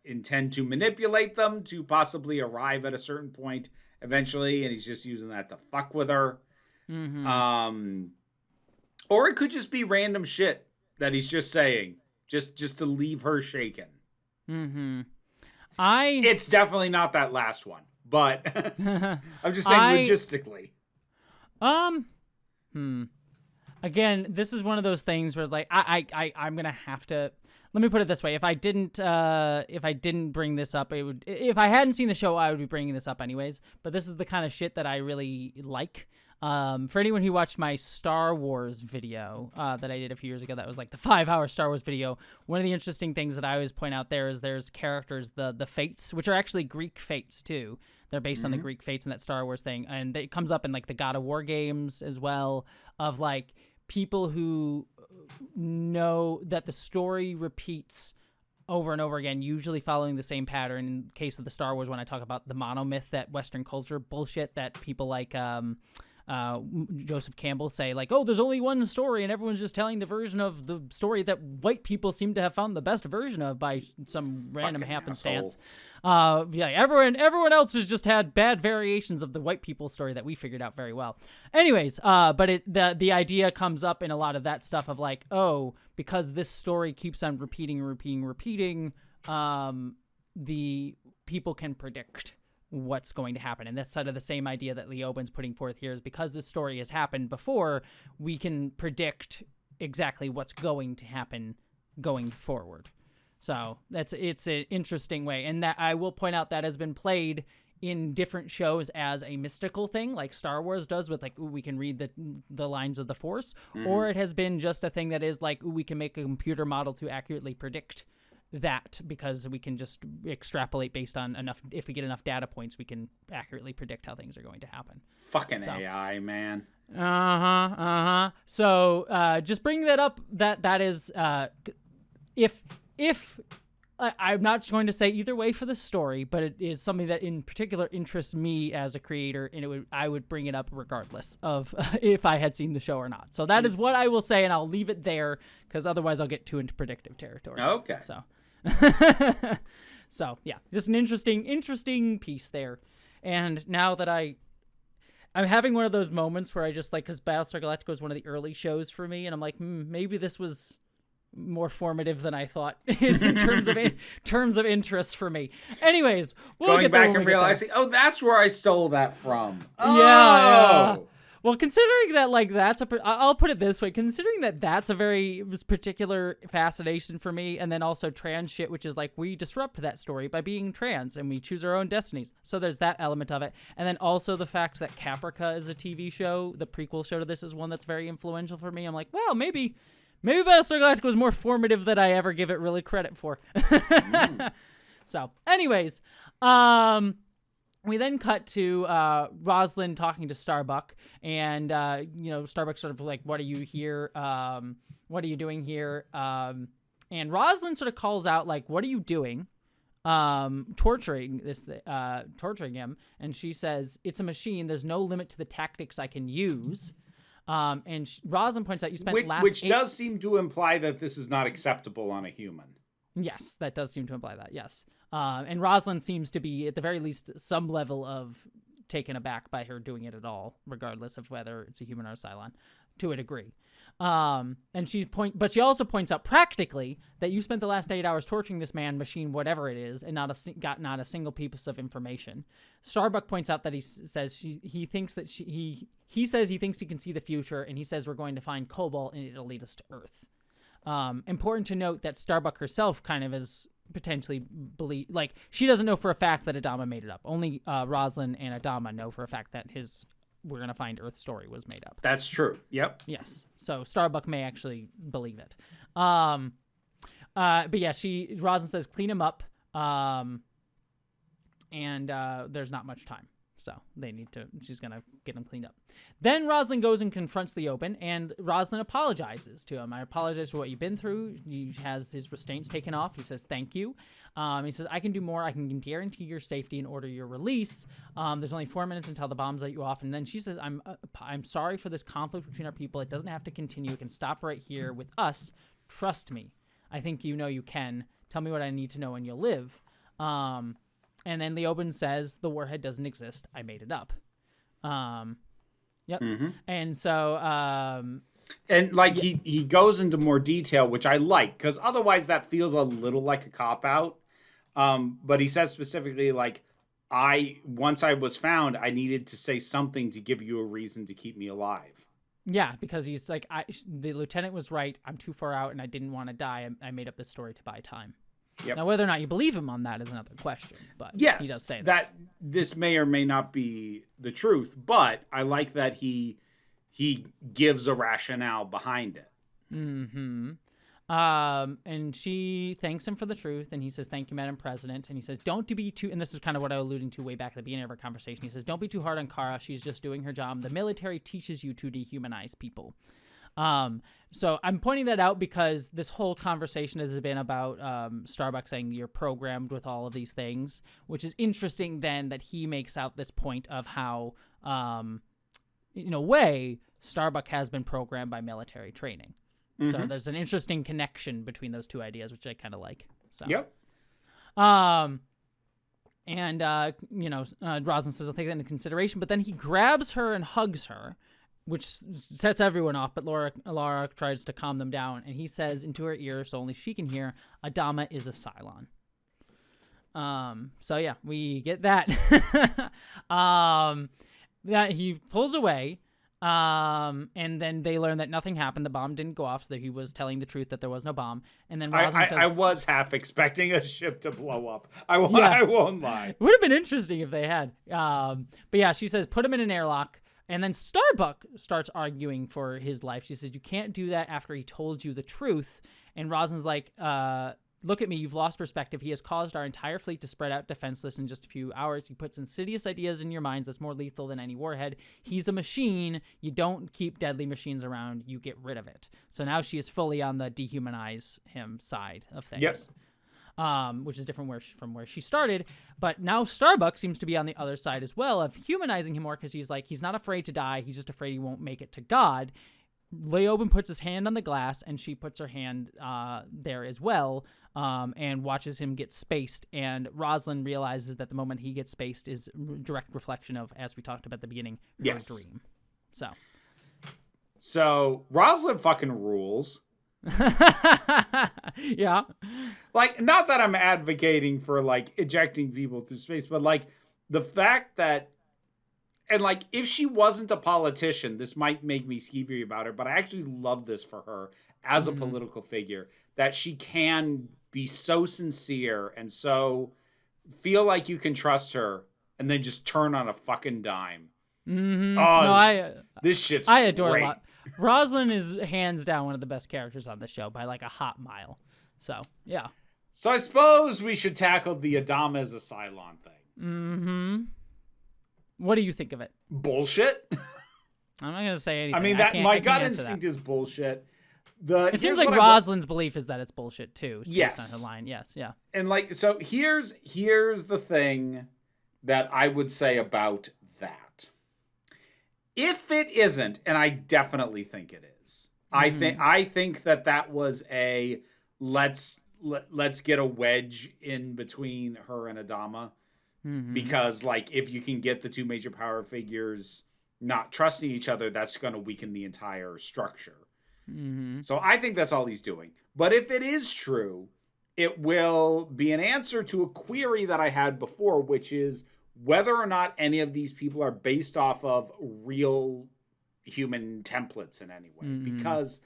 intend to manipulate them to possibly arrive at a certain point eventually, and he's just using that to fuck with her. Mm-hmm. Or it could just be random shit that he's just saying, just to leave her shaken. Mm-hmm. It's definitely not that last one, but I'm just saying logistically. Again, this is one of those things where it's like I'm gonna have to. Let me put it this way: if I didn't bring this up, it would. If I hadn't seen the show, I would be bringing this up anyways. But this is the kind of shit that I really like. For anyone who watched my Star Wars video that I did a few years ago, that was like the 5-hour Star Wars video. One of the interesting things that I always point out there is there's characters, the Fates, which are actually Greek Fates too. They're based on the Greek Fates and that Star Wars thing, and it comes up in like the God of War games as well, of like people who know that the story repeats over and over again, usually following the same pattern. In the case of the Star Wars, when I talk about the monomyth, that Western culture bullshit that people like Joseph Campbell say, like, oh, there's only one story and everyone's just telling the version of the story that white people seem to have found the best version of by some random happenstance. Everyone else has just had bad variations of the white people story that we figured out very well. Anyways, but the idea comes up in a lot of that stuff of like, oh, because this story keeps on repeating, the people can predict what's going to happen. And that's sort of the same idea that Leoben's putting forth here, is because this story has happened before, we can predict exactly what's going to happen going forward. So it's an interesting way. And that I will point out that has been played in different shows as a mystical thing, like Star Wars does with like, ooh, we can read the lines of the Force, or it has been just a thing that is like, ooh, we can make a computer model to accurately predict that, because we can just extrapolate based on enough. If we get enough data points, we can accurately predict how things are going to happen. Fucking AI, man. So just bring that up. That is, if I'm not going to say either way for the story, but it is something that in particular interests me as a creator, and I would bring it up regardless of if I had seen the show or not. So that is what I will say, and I'll leave it there, because otherwise I'll get too into predictive territory. Okay. So yeah, just an interesting piece there. And now that I'm having one of those moments where I just like, because Battlestar Galactica was one of the early shows for me, and I'm like, maybe this was more formative than I thought in terms of interest for me. Anyways, going back and realizing, oh, that's where I stole that from. Yeah. Well, considering that, like, I'll put it this way, considering that that's a very particular fascination for me, and then also trans shit, which is like, we disrupt that story by being trans, and we choose our own destinies. So there's that element of it. And then also the fact that Caprica is a TV show, the prequel show to this, is one that's very influential for me. I'm like, well, maybe Battlestar Galactica was more formative than I ever give it really credit for. So, anyways, we then cut to Rosalind talking to Starbuck, and Starbuck's sort of like, "What are you here? What are you doing here?" And Rosalind sort of calls out, like, "What are you doing?" Torturing him, and she says, "It's a machine. There's no limit to the tactics I can use." And Rosalind points out, you spent which does seem to imply that this is not acceptable on a human. Yes, that does seem to imply that, yes. And Rosalind seems to be, at the very least, some level of taken aback by her doing it at all, regardless of whether it's a human or a Cylon, to a degree. But she also points out practically that you spent the last 8 hours torturing this man, machine, whatever it is, and got not a single piece of information. Starbuck points out that he says he thinks he can see the future, and he says we're going to find Cobalt and it'll lead us to Earth. Important to note that Starbuck herself kind of is potentially like, she doesn't know for a fact that Adama made it up. Only Rosalind and Adama know for a fact that we're going to find Earth story was made up. That's true. Yep. Yes. So Starbuck may actually believe it. But yeah, Rosalind says, clean him up. And there's not much time. So she's going to get him cleaned up. Then Rosalind goes and confronts the Open, and Rosalind apologizes to him. I apologize for what you've been through. He has his restraints taken off. He says, thank you. He says, I can do more. I can guarantee your safety and order your release. There's only 4 minutes until the bombs let you off. And then she says, I'm sorry for this conflict between our people. It doesn't have to continue. It can stop right here with us. Trust me. I think you know you can. Tell me what I need to know and you'll live. And then Leoben says, the warhead doesn't exist. I made it up. Yep. Mm-hmm. And so... and like he goes into more detail, which I like, because otherwise that feels a little like a cop-out. But he says specifically, like, once I was found, I needed to say something to give you a reason to keep me alive. Yeah, because he's like, the lieutenant was right. I'm too far out and I didn't want to die. I made up this story to buy time. Yep. Now, whether or not you believe him on that is another question. But yes, he does say that this may or may not be the truth, but I like that he gives a rationale behind it. Mm-hmm. And she thanks him for the truth, and he says, thank you, Madam President. And he says, don't be too, and this is kind of what I was alluding to way back at the beginning of our conversation. He says, don't be too hard on Kara. She's just doing her job. The military teaches you to dehumanize people. So I'm pointing that out because this whole conversation has been about Starbuck saying you're programmed with all of these things, which is interesting then that he makes out this point of how, in a way, Starbuck has been programmed by military training. Mm-hmm. So there's an interesting connection between those two ideas, which I kind of like. So. Yep. Rosalind says, I'll take that into consideration, but then he grabs her and hugs her, which sets everyone off, but Laura tries to calm them down, and he says into her ear, so only she can hear, Adama is a Cylon. So yeah, we get that. That he pulls away, and then they learn that nothing happened. The bomb didn't go off, so that he was telling the truth that there was no bomb. And then Rosalind says, I was half expecting a ship to blow up. I won't lie. It would have been interesting if they had. But yeah, she says, put him in an airlock. And then Starbuck starts arguing for his life. She says, you can't do that after he told you the truth. And Rosalind's like, look at me, you've lost perspective. He has caused our entire fleet to spread out defenseless in just a few hours. He puts insidious ideas in your minds that's more lethal than any warhead. He's a machine. You don't keep deadly machines around. You get rid of it. So now she is fully on the dehumanize him side of things. Yep. Which is different from where she started. But now Starbuck seems to be on the other side as well of humanizing him more, because he's like, he's not afraid to die. He's just afraid he won't make it to God. Leoben puts his hand on the glass, and she puts her hand there as well, and watches him get spaced. And Rosalind realizes that the moment he gets spaced is direct reflection of, as we talked about at the beginning, her dream. So Rosalind fucking rules. Yeah. Like, not that I'm advocating for, like, ejecting people through space, but, like, the fact that, and, like, if she wasn't a politician, this might make me skeevy about her, but I actually love this for her as a political figure, that she can be so sincere and so feel like you can trust her and then just turn on a fucking dime. Mm-hmm. This shit's I adore great. a lot. Rosalind is hands down one of the best characters on the show by like a hot mile. So, yeah. So I suppose we should tackle the Adama as a Cylon thing. Mm-hmm. What do you think of it? Bullshit. I'm not going to say anything. I mean, my gut instinct is bullshit. It seems like Rosalind's belief is that it's bullshit too. Yes. Based on her line. Yes. Yeah. And like, so here's the thing that I would say about that. If it isn't, and I definitely think it is, I think that was a let's get a wedge in between her and Adama, because like if you can get the two major power figures not trusting each other, that's going to weaken the entire structure. So I think that's all he's doing. But if it is true, it will be an answer to a query that I had before, which is whether or not any of these people are based off of real human templates in any way. Because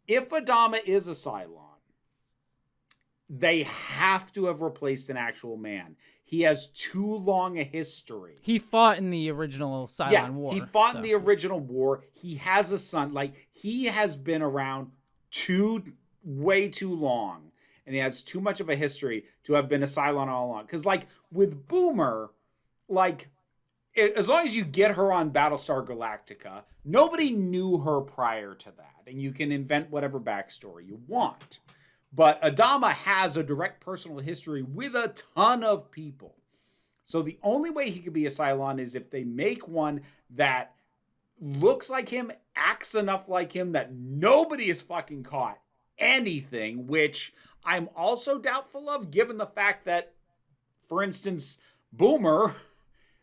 if Adama is a Cylon, they have to have replaced an actual man. He has too long a history. He fought in the original Cylon War. He fought in the original war. He has a son. Like, he has been around way too long. And he has too much of a history to have been a Cylon all along. Because, like, with Boomer, like, as long as you get her on Battlestar Galactica, nobody knew her prior to that, and you can invent whatever backstory you want. But Adama has a direct personal history with a ton of people. So the only way he could be a Cylon is if they make one that looks like him, acts enough like him, that nobody has fucking caught anything, which I'm also doubtful of, given the fact that, for instance, Boomer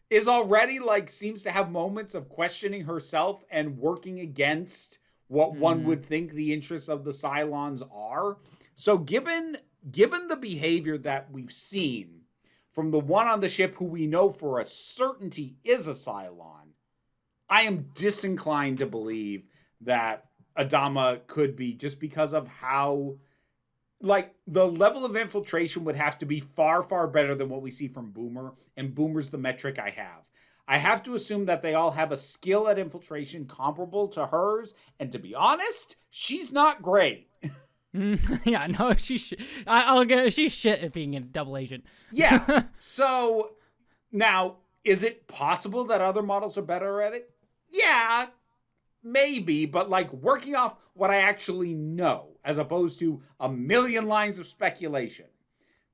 is already seems to have moments of questioning herself and working against what one would think the interests of the Cylons are. So given the behavior that we've seen from the one on the ship who we know for a certainty is a Cylon, I am disinclined to believe that Adama could be, just because of how, the level of infiltration would have to be far, far better than what we see from Boomer, and Boomer's the metric I have. I have to assume that they all have a skill at infiltration comparable to hers, and to be honest, she's not great. Yeah, no, I'll get she's shit at being a double agent. Yeah. So now, is it possible that other models are better at it? Yeah, maybe, but working off what I actually know, as opposed to a million lines of speculation,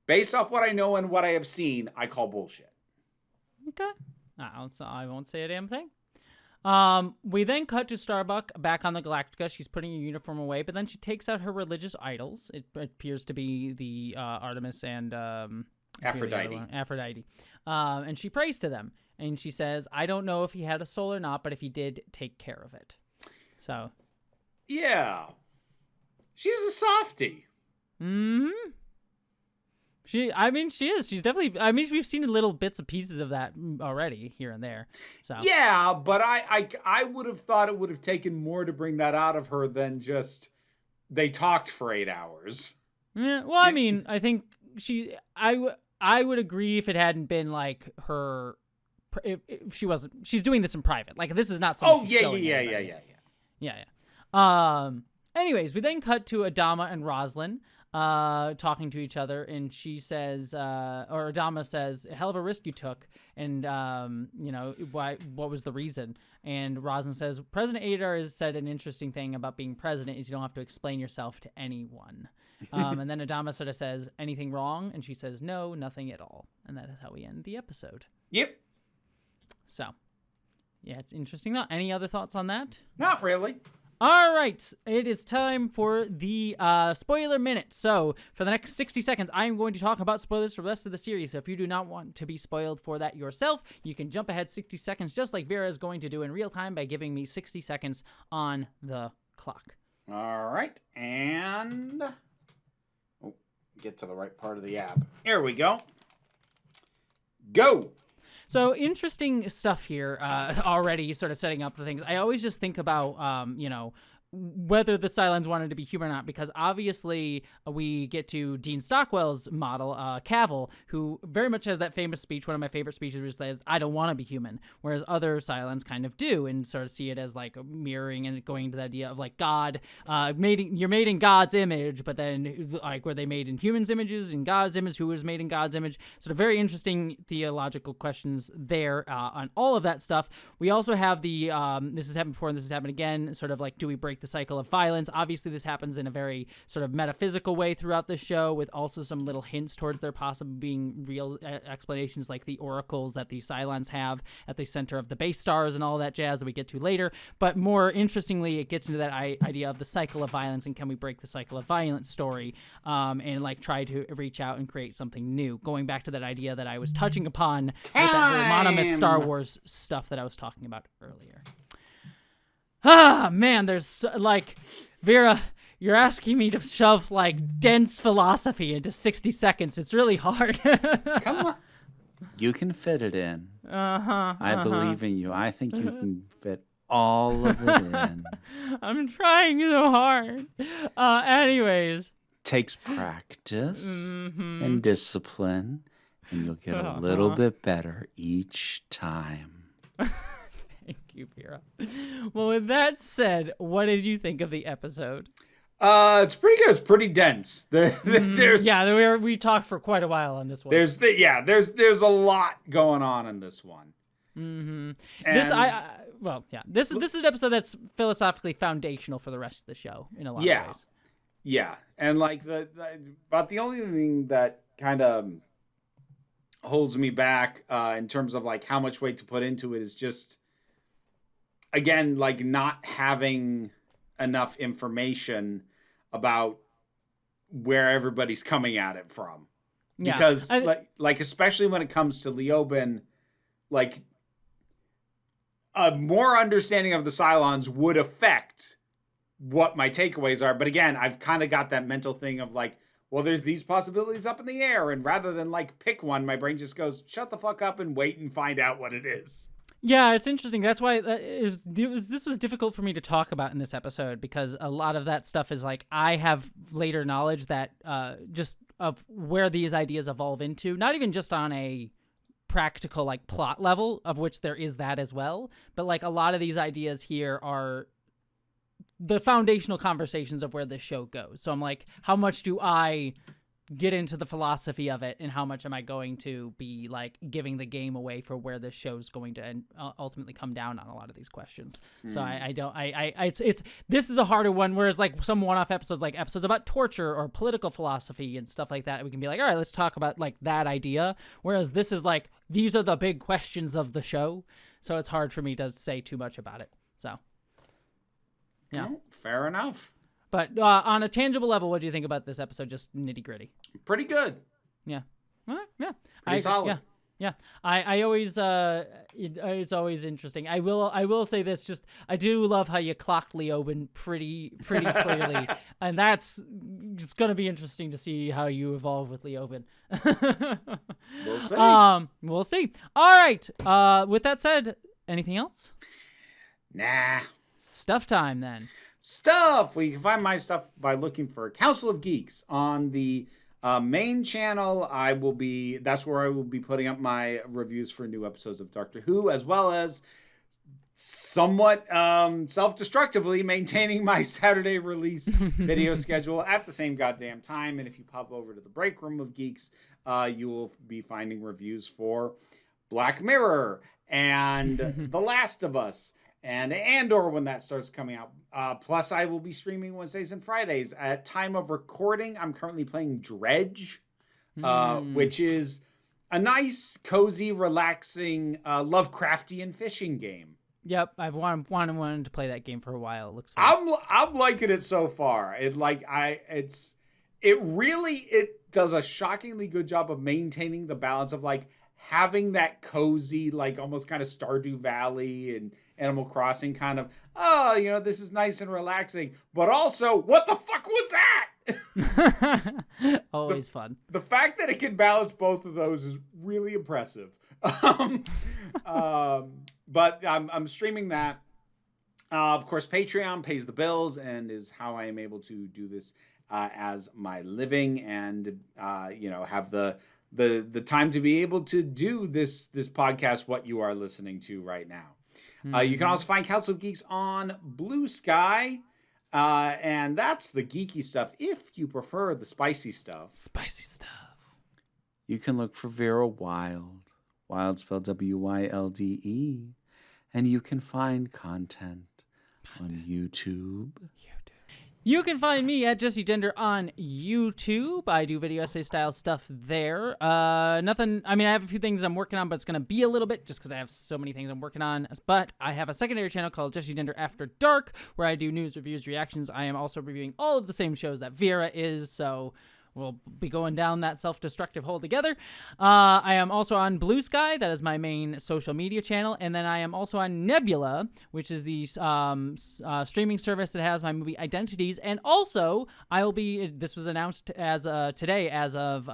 based off what I know and what I have seen, I call bullshit. Okay. I won't say a damn thing. We then cut to Starbuck back on the Galactica. She's putting her uniform away, but then she takes out her religious idols. It appears to be the Artemis and Aphrodite. And she prays to them. And she says, I don't know if he had a soul or not, but if he did, take care of it. So. Yeah. She's a softie. Mm-hmm. She is. She's definitely, we've seen little bits and pieces of that already here and there. So. Yeah, but I would have thought it would have taken more to bring that out of her than just they talked for 8 hours. Yeah, well, I mean, I think I would agree if it hadn't been her, if she's doing this in private. This is not something she's showing anybody. Yeah. Anyways, we then cut to Adama and Roslyn talking to each other, and she says, or Adama says, hell of a risk you took, and what was the reason? And Roslyn says, President Adar has said an interesting thing about being president is you don't have to explain yourself to anyone. And then Adama sort of says, anything wrong? And she says, no, nothing at all. And that is how we end the episode. Yep. So, yeah, it's interesting. Any other thoughts on that? Not really. All right, it is time for the spoiler minute. So for the next 60 seconds, I am going to talk about spoilers for the rest of the series. So if you do not want to be spoiled for that yourself, you can jump ahead 60 seconds, just like Vera is going to do in real time by giving me 60 seconds on the clock. All right, and get to the right part of the app. Here we go. Go. So interesting stuff here already, sort of setting up the things. I always just think about, whether the Cylons wanted to be human or not, because obviously we get to Dean Stockwell's model, Cavill, who very much has that famous speech, one of my favorite speeches, which says, I don't want to be human, whereas other Cylons kind of do, and sort of see it as mirroring and going to the idea of God, you're made in God's image, but then were they made in humans' images, in God's image, who was made in God's image? Sort of very interesting theological questions there on all of that stuff. We also have the, this has happened before and this has happened again, sort of do we break the cycle of violence? Obviously, this happens in a very sort of metaphysical way throughout the show, with also some little hints towards there possibly being real explanations, like the oracles that the Cylons have at the center of the base stars and all that jazz that we get to later. But more interestingly, it gets into that idea of the cycle of violence, and can we break the cycle of violence story, and try to reach out and create something new, going back to that idea that I was touching upon with that whole monomyth Star Wars stuff that I was talking about earlier. Ah, man, there's Vera, you're asking me to shove dense philosophy into 60 seconds. It's really hard. Come on. You can fit it in. I believe in you. I think you can fit all of it in. I'm trying so hard. Anyways. Takes practice and discipline, and you'll get a little bit better each time. Thank you, Vera. Well, with that said, what did you think of the episode? It's pretty good. It's pretty dense. We talked for quite a while on this one. There's a lot going on in this one. Mm-hmm. And This is an episode that's philosophically foundational for the rest of the show in a lot of ways. Yeah, and like but the only thing that kind of holds me back in terms of like how much weight to put into it is just, again, like not having enough information about where everybody's coming at it from. Yeah. Because like especially when it comes to Leoben, like a more understanding of the Cylons would affect what my takeaways are. But again, I've kind of got that mental thing of like, well, there's these possibilities up in the air. And rather than like pick one, my brain just goes, shut the fuck up and wait and find out what it is. Yeah, it's interesting. That's why this was difficult for me to talk about in this episode, because a lot of that stuff is like, I have later knowledge that just of where these ideas evolve into, not even just on a practical like plot level, of which there is that as well, but like a lot of these ideas here are the foundational conversations of where this show goes. So I'm like, how much do I get into the philosophy of it, and how much am I going to be like giving the game away for where this show's going to ultimately come down on a lot of these questions. So this is a harder one, whereas like some one-off episodes, like episodes about torture or political philosophy and stuff like that, we can be like, all right, let's talk about like that idea, whereas this is like, these are the big questions of the show, so it's hard for me to say too much about it. So yeah. Well, fair enough. But on a tangible level, what do you think about this episode? Just nitty gritty. Pretty good. Yeah. Yeah. Pretty solid. Yeah. I always it's always interesting. I will say this, just I do love how you clocked Leoben pretty clearly. And that's just gonna be interesting to see how you evolve with Leoben. We'll see. We'll see. All right. With that said, anything else? Nah. Stuff time then. Stuff. Well, you can find my stuff by looking for Council of Geeks on the main channel. That's where I will be putting up my reviews for new episodes of Doctor Who, as well as somewhat self-destructively maintaining my Saturday release video schedule at the same goddamn time. And if you pop over to the break room of Geeks, you will be finding reviews for Black Mirror and The Last of Us and Andor when that starts coming out. Plus, I will be streaming Wednesdays and Fridays. At time of recording, I'm currently playing Dredge, which is a nice, cozy, relaxing, Lovecraftian fishing game. Yep, I've wanted to play that game for a while. It looks fun. I'm liking it so far. It does a shockingly good job of maintaining the balance of like having that cozy, like almost kind of Stardew Valley and Animal Crossing kind of, this is nice and relaxing, but also, what the fuck was that? Always fun. The fact that it can balance both of those is really impressive. But I'm streaming that. Of course, Patreon pays the bills and is how I am able to do this as my living and have the time to be able to do this podcast, what you are listening to right now. You can also find Council of Geeks on Blue Sky, and that's the geeky stuff. If you prefer the spicy stuff, you can look for Vera Wild spelled WYLDE, and you can find content on YouTube. You can find me at Jesse Gender on YouTube. I do video essay style stuff there. Nothing. I mean, I have a few things I'm working on, but it's going to be a little bit just because I have so many things I'm working on. But I have a secondary channel called Jesse Gender After Dark, where I do news, reviews, reactions. I am also reviewing all of the same shows that Vera is, so we'll be going down that self-destructive hole together. I am also on Blue Sky. That is my main social media channel. And then I am also on Nebula, which is the streaming service that has my movie Identities. And also, this was announced as today, as of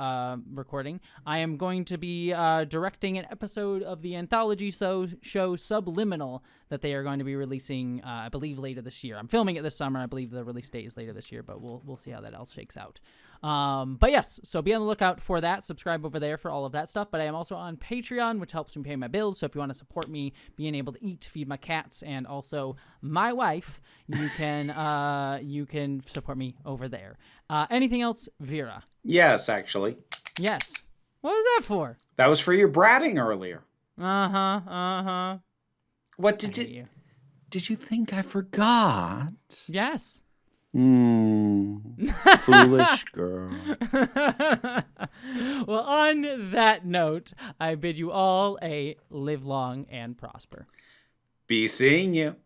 recording, I am going to be directing an episode of the anthology show Subliminal that they are going to be releasing, I believe, later this year. I'm filming it this summer. I believe the release date is later this year, but we'll see how that all shakes out. But yes, so be on the lookout for that. Subscribe over there for all of that stuff. But I am also on Patreon, which helps me pay my bills. So if you want to support me being able to eat, feed my cats, and also my wife, you can support me over there. Anything else, Vera? Yes, actually. Yes. What was that for? That was for your bratting earlier. Uh-huh. What I hate you. did you think I forgot? Yes. Foolish girl. Well, on that note, I bid you all a live long and prosper. Be seeing you.